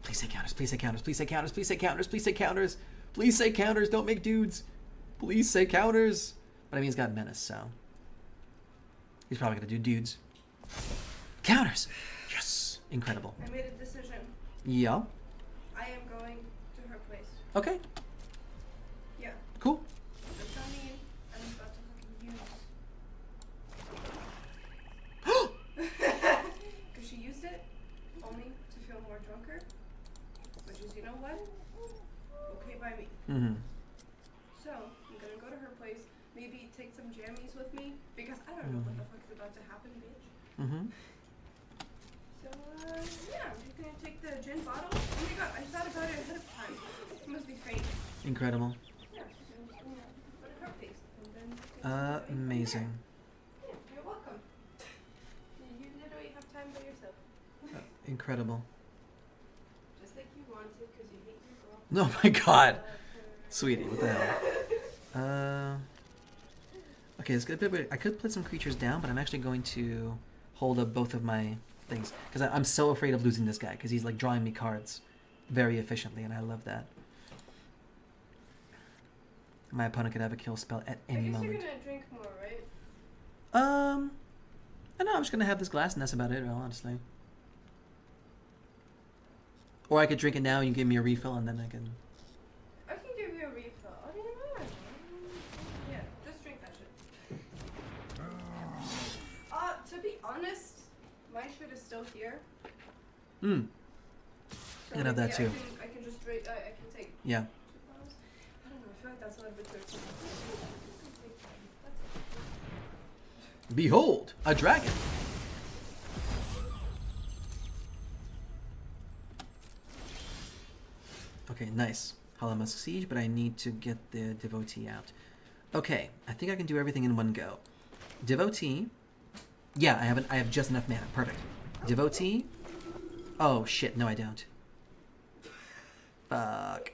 Please say counters, please say counters, please say counters, please say counters, please say counters. Please say counters, don't make dudes. Please say counters. But I mean, he's got Menace, so he's probably going to do dudes. Counters! Yes! Incredible. I made a decision. Yeah. I am going to her place. Okay. Yeah. Cool. That's not me. I'm about to fucking use. Because she used it only to feel more drunker. Which is, you know what? Okay by me. Mm-hmm. So, I'm gonna go to her place, maybe take some jammies with me, because I don't know what the fuck is about to happen, bitch. Mm-hmm. So, yeah, I'm just gonna take the gin bottle. Oh my god, I thought about it ahead of time. It must be fake. Incredible. Yeah, I'm just gonna put it in her face, and then... Amazing. Yeah, you're welcome. You literally have time by yourself. Incredible. Just like you wanted, because you hate your girl. Oh my god. Sweetie, what the hell? Okay, it's good. I could put some creatures down, but I'm actually going to hold up both of my things. Because I'm so afraid of losing this guy, because he's like drawing me cards very efficiently, and I love that. My opponent could have a kill spell at any moment. I guess you're gonna drink more, right? I know, I'm just going to have this glass, and that's about it, honestly. Or I could drink it now, and you give me a refill, and then I can... I can give you a refill. I mean, yeah, just drink that shit. To be honest, my shit is still here. Hmm. So I can have that too. I can just drink. I can take. Yeah. 2 bottles. I don't know. I feel like that's a little bit too expensive. Behold, a dragon. Okay, nice. Hollow Musk Siege, but I need to get the Devotee out. Okay, I think I can do everything in one go. Devotee. Yeah, I have just enough mana. Perfect. Devotee. Oh shit, no I don't. Fuck.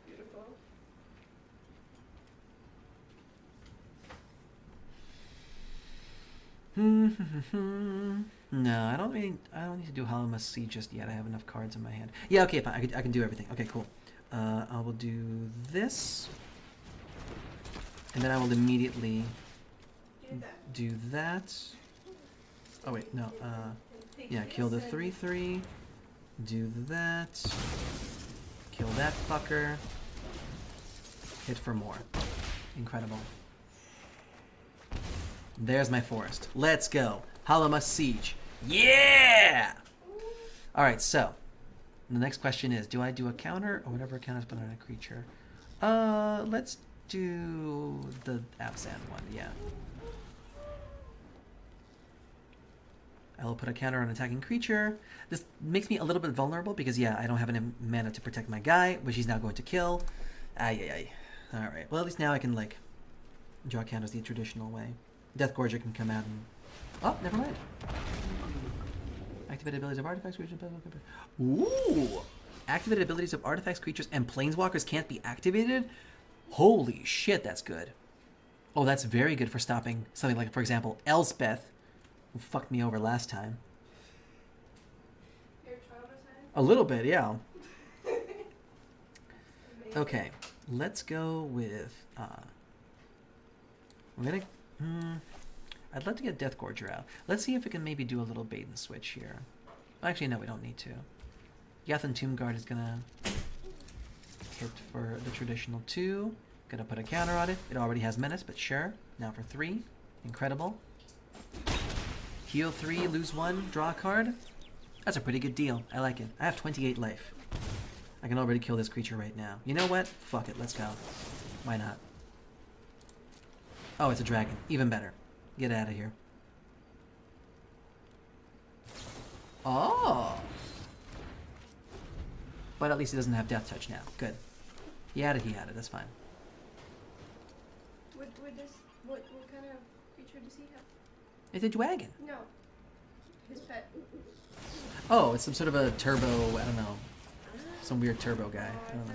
Beautiful. No, I don't need to do Hollow Must See just yet. I have enough cards in my hand. Yeah, okay, fine. I can do everything. Okay, cool. I will do this, and then I will immediately do that. Oh wait, no. Yeah, kill the 3/3. Do that. Kill that fucker. Hit for more. Incredible. There's my forest. Let's go. Hollow Must Siege. Yeah! Alright, so. The next question is, do I do a counter or whatever counters put on a creature? Let's do the Abzan one, yeah. I will put a counter on attacking creature. This makes me a little bit vulnerable because, yeah, I don't have any mana to protect my guy, which he's now going to kill. Ay. Alright, well, at least now I can, like, draw counters the traditional way. Deathgorger can come out and... Oh, never mind. Activated abilities of artifacts, creatures... Ooh! Activated abilities of artifacts, creatures, and planeswalkers can't be activated? Holy shit, that's good. Oh, that's very good for stopping something like, for example, Elspeth, who fucked me over last time. You're traumatized? A little bit, yeah. Okay, let's go with... we're gonna... I'd love to get Deathgorger out. Let's see if we can maybe do a little bait and switch here. Actually, no, we don't need to. Yathan Tombguard is gonna hit for the traditional 2. Gonna put a counter on it. It already has menace, but sure. Now for 3. Incredible. Heal 3, lose 1, draw a card. That's a pretty good deal. I like it. I have 28 life. I can already kill this creature right now. You know what? Fuck it. Let's go. Why not? Oh, it's a dragon. Even better. Get out of here. Oh! But at least he doesn't have Death Touch now. Good. He had it, That's fine. What kind of creature does he have? It's a dragon. No. His pet. Oh, it's some sort of a turbo, I don't know. Some weird turbo guy. I don't know.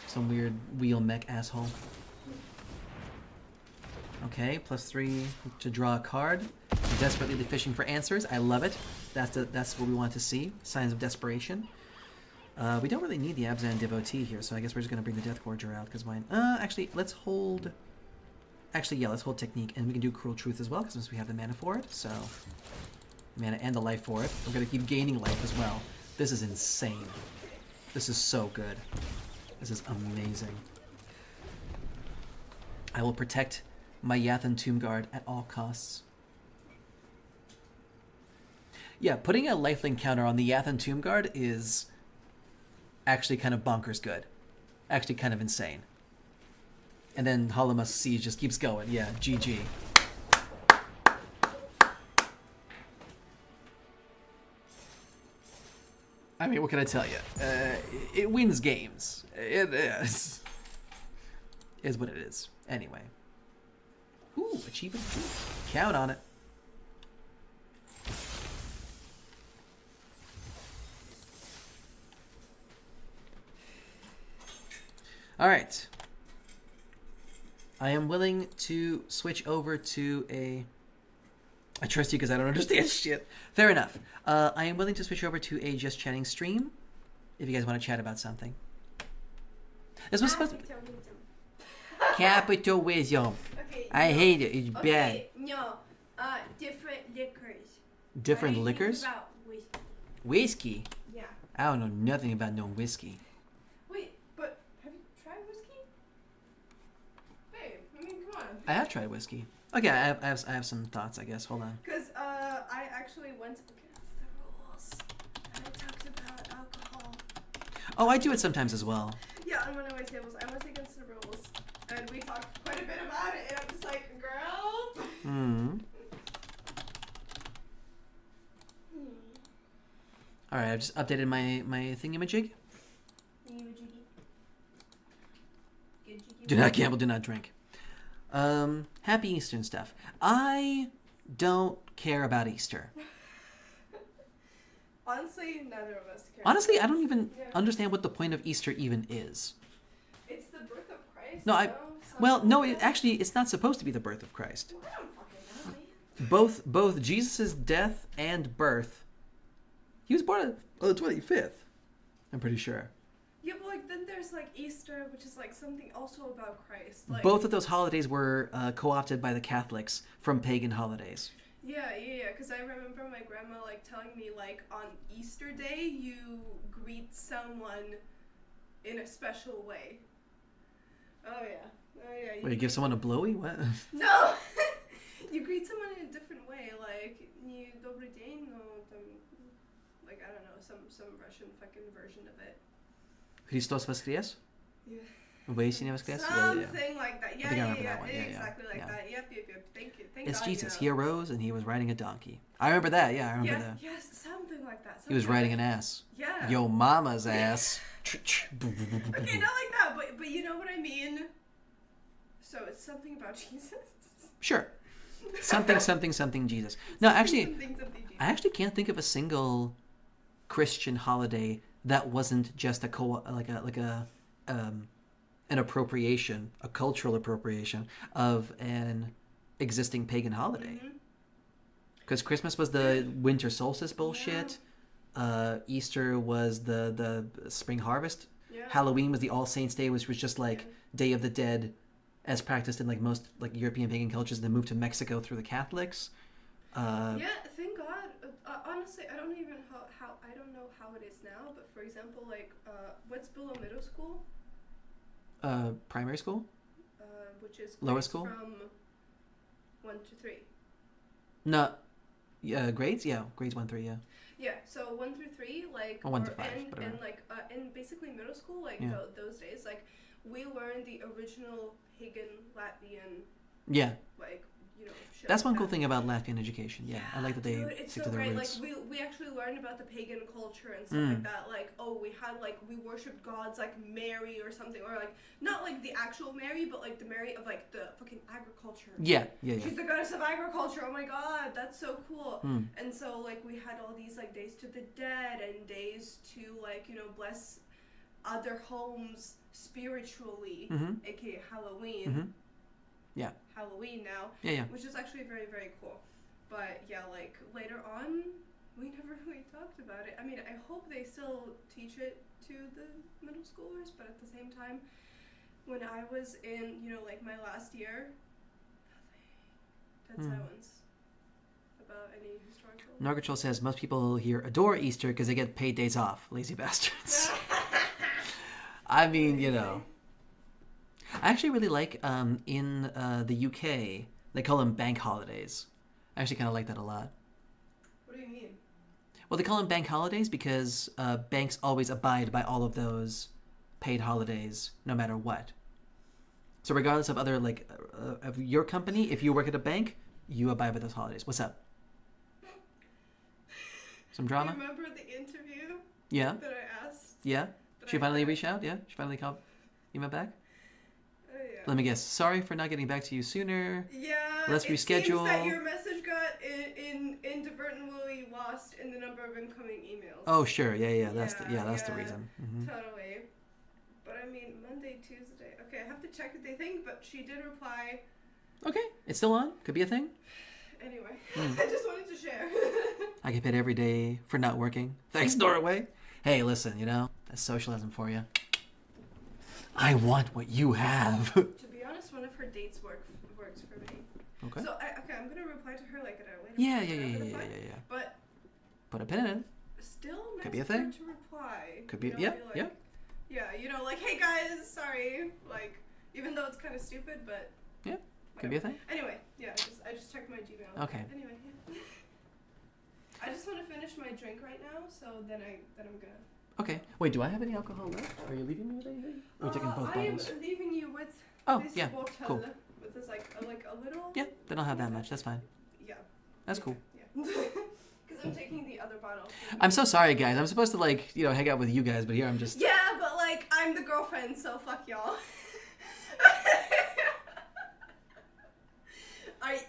Some weird wheel mech asshole. Okay, +3 to draw a card. Desperately fishing for answers. I love it. That's what we want to see. Signs of desperation. We don't really need the Abzan Devotee here, so I guess we're just going to bring the Deathgorger out, because mine... actually, let's hold... Actually, yeah, let's hold Technique, and we can do Cruel Truth as well, because since we have the mana for it, so... Mana and the life for it. We're going to keep gaining life as well. This is insane. This is so good. This is amazing. I will protect my Yathan Tombguard at all costs. Yeah, putting a lifelink counter on the Yathan Tombguard is actually kind of bonkers good. Actually kind of insane. And then Hollow Musk Siege just keeps going. Yeah, GG. I mean, what can I tell you? It wins games. It is what it is. Anyway. Ooh, achievement 2. Count on it. Alright. I am willing to switch over to a... I trust you because I don't understand shit. Fair enough. I am willing to switch over to a Just Chatting stream if you guys want to chat about something. This was supposed to be... Capital Wisdom. Okay. I hate it. It's bad. Okay, no. Different liquors. Different What do you think liquors? about whiskey? Whiskey? Yeah. I don't know nothing about no whiskey. Wait, but have you tried whiskey? Babe, I mean, come on. I have tried whiskey. Okay, I have some thoughts, I guess. Hold on. Because I actually went against the rules. And I talked about alcohol. Oh, I do it sometimes as well. Yeah, on one of my tables, I went against the rules. And we talked quite a bit about it. And I'm just like, girl. Hmm. Sorry, I've just updated my thingamajig. Do not gamble, do not drink. Happy Easter and stuff. I don't care about Easter. Honestly, neither of us care. Honestly, I don't even Yeah. understand what the point of Easter even is. It's the birth of Christ. No, well, Something no, like that. actually, it's not supposed to be the birth of Christ. I don't fucking know. Both Jesus' death and birth, he was born on the 25th. I'm pretty sure. Yeah, but like then there's like Easter, which is like something also about Christ. Like, Both of those holidays were co-opted by the Catholics from pagan holidays. Yeah. Because I remember my grandma like telling me like on Easter Day you greet someone in a special way. Oh yeah. Wait, you give someone a blowy? What? No. You greet someone in a different way, like "Ni добрый день," no, like I don't know, some Russian fucking version of it. Christos воскрес? Yeah. Воистине воскрес? Something like that. I Yeah, think I remember that one. Yeah, exactly like yeah. that. Yep. Thank you. Thank It's God, Jesus. you He know. arose and he was riding a donkey. I remember that. Yeah, I remember Yeah, that. yes, something like that. He was something riding like an ass. Yeah. Yo mama's ass. Okay, not like that, but you know what I mean. So it's something about Jesus. Sure. Something Jesus. No, actually, Something Jesus. I actually can't think of a single Christian holiday that wasn't just an appropriation, a cultural appropriation of an existing pagan holiday. Mhm. Because Christmas was the winter solstice bullshit. Easter was the spring harvest. Yeah. Halloween was the All Saints Day, which was just like Yeah. Day of the Dead, as practiced in like most like European pagan cultures, and then moved to Mexico through the Catholics. Yeah, thank God. Honestly, I don't even how I don't know how it is now, but for example, like what's below middle school, Primary school, which is Lower grades school? from 1 to 3. no, grades, yeah, grades 1-3, yeah. Yeah, so 1 through 3, like, Or 1 to or 5, in, whatever. in like in basically middle school, like Yeah. those days, like we learned the original pagan Latvian, Yeah, like shit that's like one cool that. thing about Latvian education. Yeah, I like that they Dude, it's stick so to their great. roots. Like we actually learned about the pagan culture and stuff Mm. like that. Like we worshipped gods like Mary or something, or like not like the actual Mary, but like the Mary of like the fucking agriculture. Yeah. She's the goddess of agriculture. Oh my god, that's so cool. Mm. And so like we had all these like days to the dead and days to like bless other homes spiritually, Mm-hmm. aka Halloween. Mm-hmm. Yeah. Halloween now. Yeah. Which is actually very, very cool. But yeah, like later on, we never really talked about it. I mean, I hope they still teach it to the middle schoolers, but at the same time, when I was in, like my last year, nothing. Dead silence about any historical. Norgachol says most people here adore Easter because they get paid days off. Lazy bastards. I mean, I actually really like in the UK they call them bank holidays. I actually kind of like that a lot. What do you mean? Well, they call them bank holidays because banks always abide by all of those paid holidays, no matter what. So regardless of other of your company, if you work at a bank, you abide by those holidays. What's up? Some drama? Remember the interview Yeah. that I asked? Yeah. that She I finally had? reached out. Yeah. She finally called. Email back. Yeah. Let me guess. Sorry for not getting back to you sooner. Yeah. Let's it reschedule. Seems that your message got inadvertently lost in the number of incoming emails. Oh sure. Yeah. That's the Yeah. reason. Hmm. Totally. But I mean, Monday, Tuesday. Okay, I have to check what they think, but she did reply. Okay. It's still on. Could be a thing. Anyway, Hmm. I just wanted to share. I get paid every day for not working. Thanks, Norway. Hey, listen. That's socialism for you. I want what you have. To be honest, one of her dates works for me. Okay. So I'm gonna reply to her like at a later. Yeah. point. But Put a pin in it. still nice Could be a for her thing. to reply. Could be. You know, Yeah. be like, Yeah, like, hey guys, sorry. Like, even though it's kind of stupid, but. Yeah. Could be a thing. Anyway, yeah, I just checked my Gmail. Okay. Anyway, yeah. I just want to finish my drink right now, so then I'm gonna. Okay. Wait. Do I have any alcohol left? Are you leaving me with anything? Or are you taking both I am bottles? leaving you with Oh, this yeah, bottle cool. with this like a little. Yeah. They don't have that much. That's fine. Yeah. That's cool. Yeah. Because because I'm taking the other bottle. I'm so sorry, guys. I'm supposed to like hang out with you guys, but here I'm just. Yeah, but like I'm the girlfriend, so fuck y'all.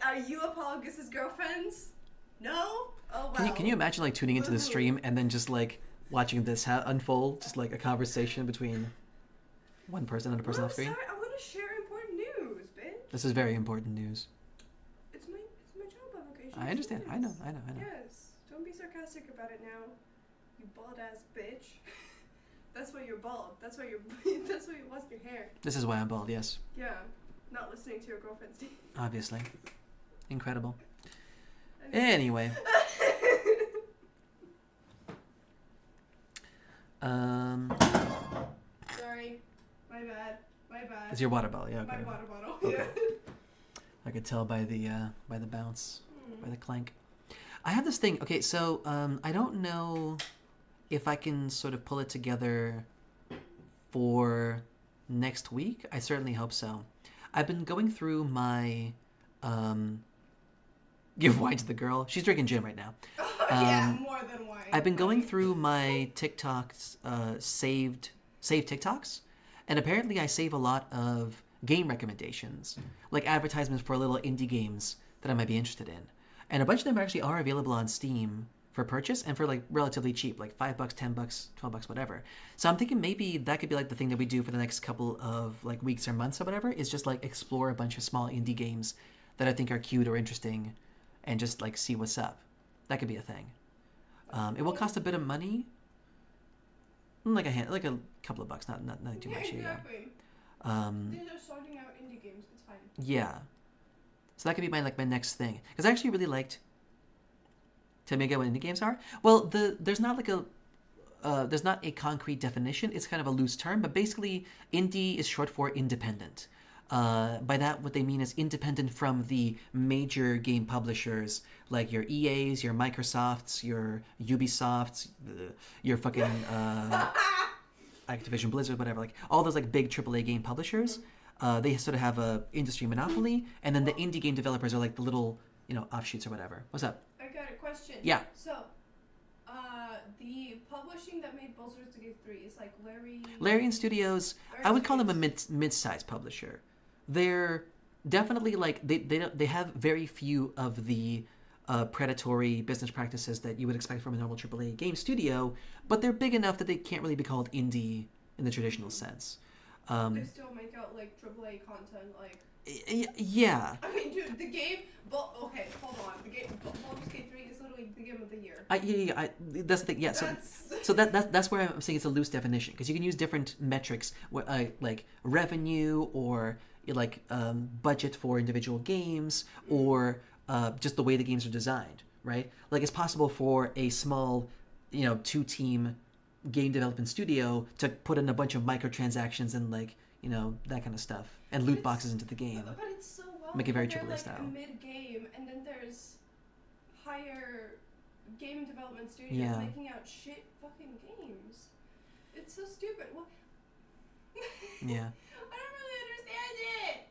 Are you Apologus's girlfriends? No? Oh wow. Can you imagine like tuning into the stream and then just like watching this unfold, just like a conversation between one person and a person I'm off screen? sorry, I want to share important news, bitch. This is very important news. It's my job application. I understand. I know. Yes. Don't be sarcastic about it now. You bald ass bitch. That's why you're bald. That's why that's why you lost your hair. This is why I'm bald. Yes, Yeah. Not listening to your girlfriend's team. obviously. Incredible. Anyway. Sorry. My bad. It's your water bottle. Yeah. Okay. My water bottle. Okay. Yeah. I could tell by the bounce, by the clank. I have this thing. Okay, so I don't know if I can sort of pull it together for next week. I certainly hope so. I've been going through my give wine to the girl. She's drinking gin right now. Yeah, more than wine. I've been going through my TikToks, saved TikToks, and apparently I save a lot of game recommendations, like advertisements for little indie games that I might be interested in. And a bunch of them actually are available on Steam for purchase and for like relatively cheap, like $5, $10, $12, whatever. So I'm thinking maybe that could be like the thing that we do for the next couple of like weeks or months or whatever, is just like explore a bunch of small indie games that I think are cute or interesting and just like see what's up. That could be a thing. It will cost a bit of money, like a couple of bucks, nothing too Yeah, much. exactly. Yeah. These are sorting out indie games. It's fine. Yeah. So that could be my next thing, because I actually really liked. Tell me again what indie games are. Well, there's not a concrete definition. It's kind of a loose term, but basically, indie is short for independent. By that, what they mean is independent from the major game publishers like your EAs, your Microsofts, your Ubisofts, your fucking Activision Blizzard, whatever. Like all those like big AAA game publishers, they sort of have a industry monopoly, and then the indie game developers are like the little offshoots or whatever. What's up? I got a question. Yeah. So, the publishing that made Baldur's Gate 3 is like Larian Studios. I would call them a mid-sized publisher. They're definitely like they have very few of the predatory business practices that you would expect from a normal AAA game studio, but they're big enough that they can't really be called indie in the traditional sense. They still make out like AAA content, like. Yeah. I mean, dude, the game. Okay, hold on. The game Baldur's Gate 3 is literally the game of the year. That's the thing. Yeah. So that's where I'm saying it's a loose definition, because you can use different metrics, like revenue or like budget for individual games, or just the way the games are designed, right? Like it's possible for a small, 2-team game development studio to put in a bunch of microtransactions and like that kind of stuff and loot boxes into the game. But it's so well. Make it very they're AAA like style. Mid-game, and then there's higher game development studios Yeah. making out shit fucking games. It's so stupid. What? Yeah. I don't really understand it.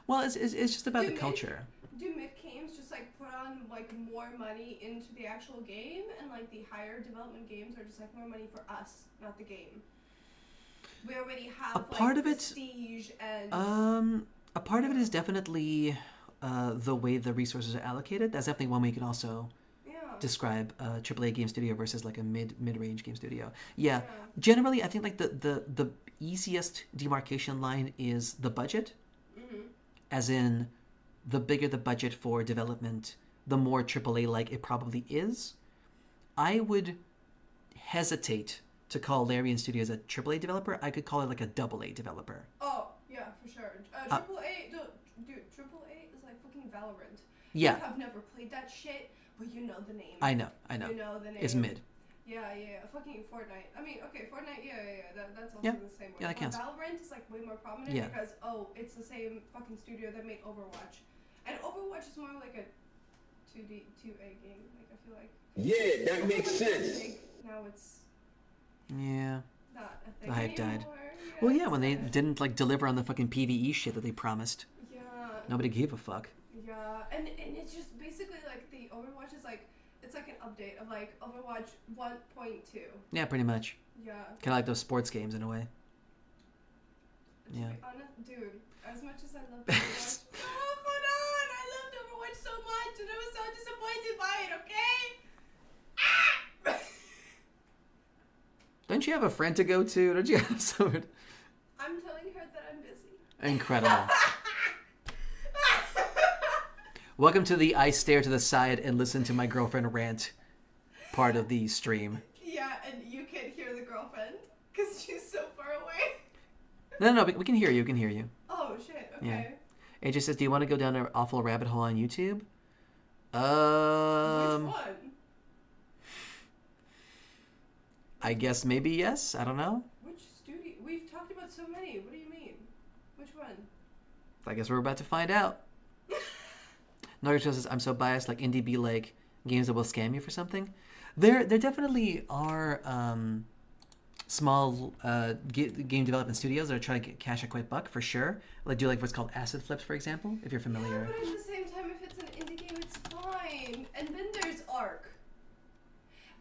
Well, it's just about Do the culture. Do mid-games just like put on like more money into the actual game, and like the higher development games are just like more money for us, not the game? We already have A part of it- prestige and A part of it is definitely the way the resources are allocated. That's definitely one way you can also yeah. describe a AAA game studio versus like a mid-range game studio. Yeah. Generally, I think like the easiest demarcation line is the budget, as in the bigger the budget for development, the more AAA-like it probably is. I would hesitate to call Larian Studios a AAA developer. I could call it like a AA developer. Oh, yeah, for sure. AAA, dude, AAA is like fucking Valorant. Yeah. You have never played that shit, but you know the name. I know. You know the name. It's mid. Yeah. Fucking Fortnite. I mean, okay, Fortnite, that's also Yeah. the same way. Yeah, that counts. Valorant is like way more prominent Yeah. because, it's the same fucking studio that made Overwatch. And Overwatch is more like a 2A game, like, I feel like. Yeah, that makes sense. Now it's Yeah. not a thing The hype died. anymore. Well, yeah, it's when they sad. didn't like deliver on the fucking PvE shit that they promised. Yeah. Nobody gave a fuck. Yeah, and it's just basically like the Overwatch is like it's like an update of like Overwatch 1.2. Yeah, pretty much. Yeah. Kind of like those sports games in a way. To Yeah. be honest, dude, as much as I love Overwatch, oh, hold on, I loved Overwatch so much, and I was so disappointed by it. Okay. Don't you have a friend to go to? Don't you have someone? I'm telling her that I'm busy. Incredible. Welcome to the I stare to the side and listen to my girlfriend rant part of the stream. Yeah, and you can't hear the girlfriend because she's so far away. No, we can hear you. We can hear you. Oh shit. Okay. Yeah. It just says, "Do you want to go down an awful rabbit hole on YouTube?" Which one? I guess maybe yes. I don't know. Which studio? We've talked about so many. What do you mean? Which one? I guess we're about to find out. Naruto says, "I'm so biased. Like indie be like games that will scam you for something." There definitely are small game development studios that are trying to cash a quick buck for sure. Like do like what's called acid flips, for example, if you're familiar. Yeah, but at the same time, if it's an indie game, it's fine. And then there's Ark.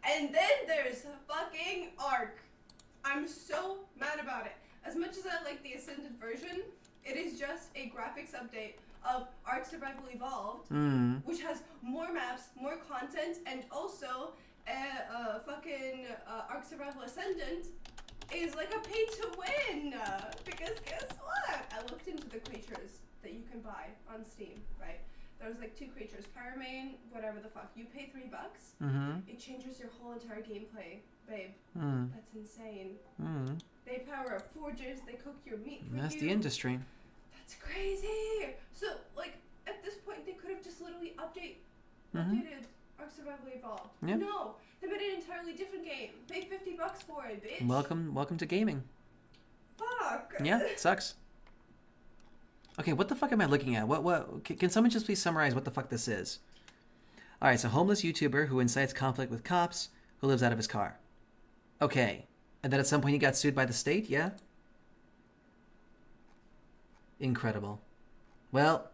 And then there's fucking Ark. I'm so mad about it. As much as I like the Ascended version, it is just a graphics update of Ark Survival Evolved, which has more maps, more content, and also fucking Ark Survival Ascendant is like a pay to win. Because guess what? I looked into the creatures that you can buy on Steam, right? There's like 2 creatures, Paramane, whatever the fuck. You pay $3. It changes your whole entire gameplay, babe. That's insane. They power up forges. They cook your meat for That's you. the industry. That's crazy. So like at this point, they could have just literally updated Ark Survival Evolved. Yeah. No, they made an entirely different game. Pay $50 for it, bitch. Welcome to gaming. Fuck. Yeah, it sucks. Okay, what the fuck am I looking at? What? Can someone just please summarize what the fuck this is? All right, so homeless YouTuber who incites conflict with cops who lives out of his car. Okay, and then at some point he got sued by the state. Yeah. Incredible. Well,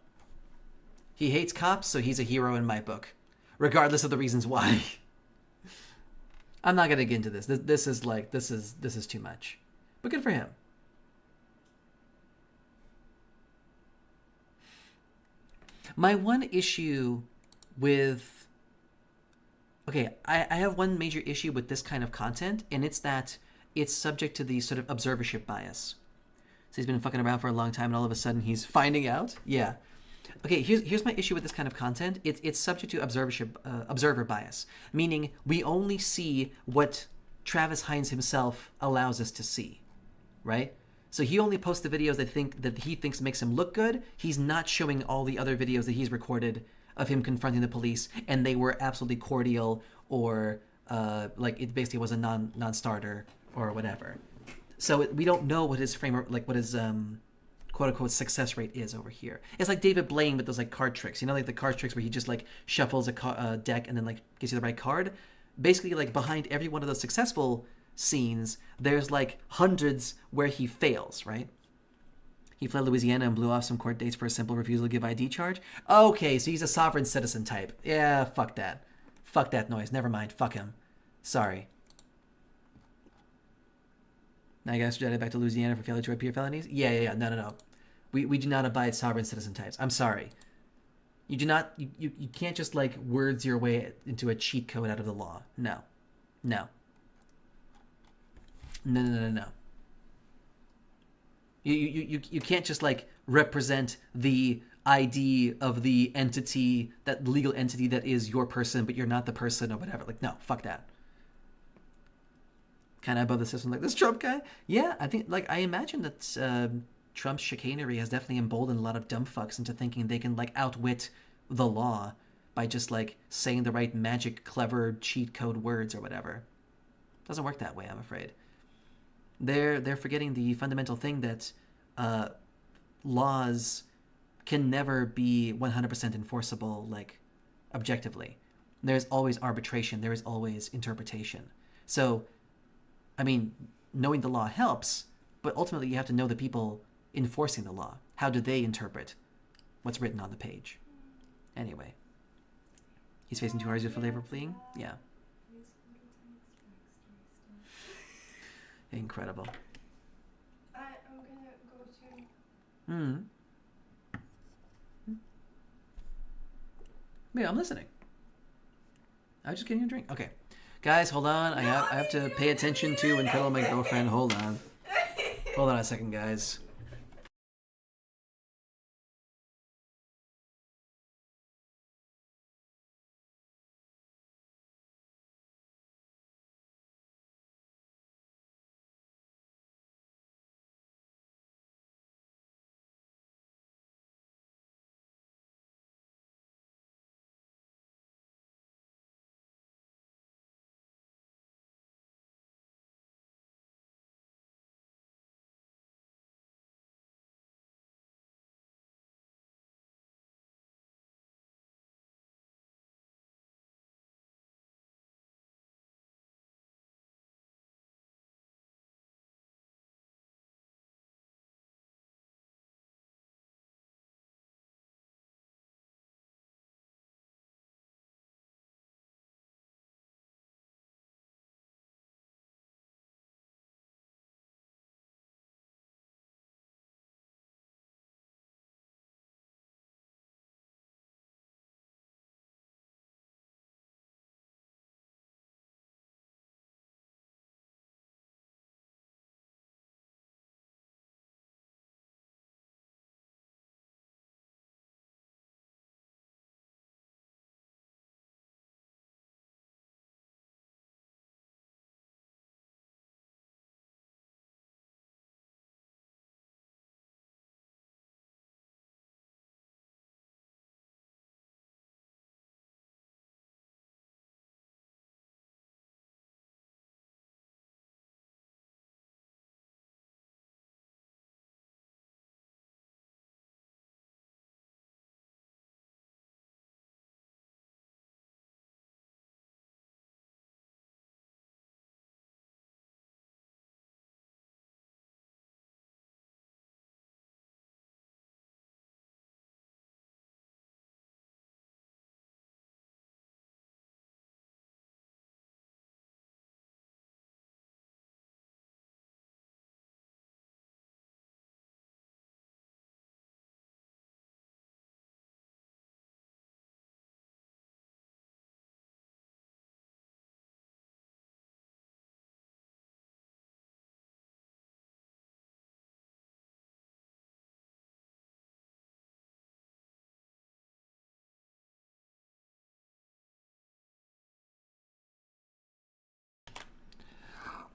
he hates cops, so he's a hero in my book, regardless of the reasons why. I'm not gonna get into this. This is too much, but good for him. My one issue with... Okay, I have one major issue with this kind of content, and it's that it's subject to the sort of observership bias. So he's been fucking around for a long time, and all of a sudden he's finding out? Yeah. Okay, here's my issue with this kind of content. It's subject to observer bias, meaning we only see what Travis Hines himself allows us to see, right? So he only posts the videos that he thinks makes him look good. He's not showing all the other videos that he's recorded of him confronting the police, and they were absolutely cordial, or like it basically was a non-starter or whatever. So we don't know what his what his quote unquote success rate is over here. It's like David Blaine with those like card tricks, like the card tricks where he just like shuffles a deck and then like gives you the right card. Basically, like behind every one of those successful scenes, there's like hundreds where he fails, right? He fled Louisiana and blew off some court dates for a simple refusal to give ID charge. Okay, so he's a sovereign citizen type. Yeah, fuck that. Fuck that noise. Never mind. Fuck him. Sorry. Now you guys extradited back to Louisiana for failure to appear felonies? Yeah. No. We do not abide sovereign citizen types. I'm sorry. You do not... You can't just like words your way into a cheat code out of the law. No. No. You can't just like represent the ID of the entity, that legal entity that is your person, but you're not the person or whatever. Like, no, fuck that. Kind of above the system, like this Trump guy. Yeah, I think like I imagine that Trump's chicanery has definitely emboldened a lot of dumb fucks into thinking they can like outwit the law by just like saying the right magic, clever cheat code words or whatever. Doesn't work that way, I'm afraid. They're forgetting the fundamental thing that laws can never be 100% enforceable, like, objectively. There's always arbitration. There is always interpretation. So, I mean, knowing the law helps, but ultimately you have to know the people enforcing the law. How do they interpret what's written on the page? Anyway. He's facing 2 hours of flavor fleeing. Yeah. Incredible. I'm gonna go to. Hmm. Yeah, I'm listening. I was just getting a drink. Okay. Guys, hold on. I have to pay attention to and cuddle my girlfriend. Hold on. Hold on a second, guys.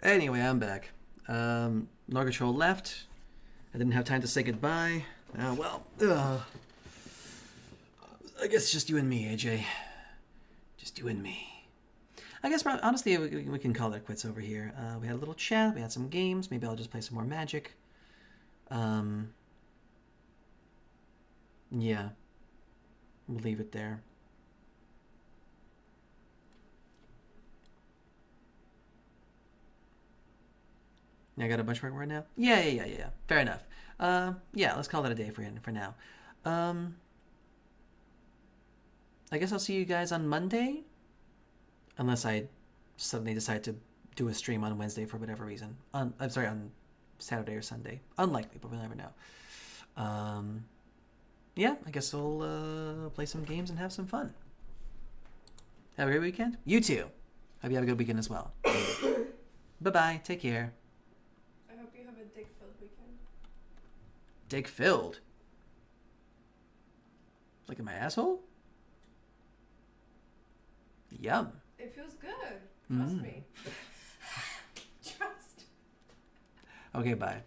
Anyway, I'm back. Nargatrol left. I didn't have time to say goodbye. I guess just you and me, AJ. Just you and me. I guess, honestly, we can call that quits over here. We had a little chat. We had some games. Maybe I'll just play some more Magic. Yeah. We'll leave it there. I got a bunch of work right now? Yeah. Fair enough. Yeah, let's call that a day for now. I guess I'll see you guys on Monday. Unless I suddenly decide to do a stream on Wednesday for whatever reason. I'm sorry, on Saturday or Sunday. Unlikely, but we'll never know. Yeah, I guess we'll play some games and have some fun. Have a great weekend. You too. Hope you have a good weekend as well. Bye-bye. Take care. I hope you have a dick-filled weekend. Dick-filled? Like in my asshole? Yum. It feels good. Trust me. Trust. Okay, bye.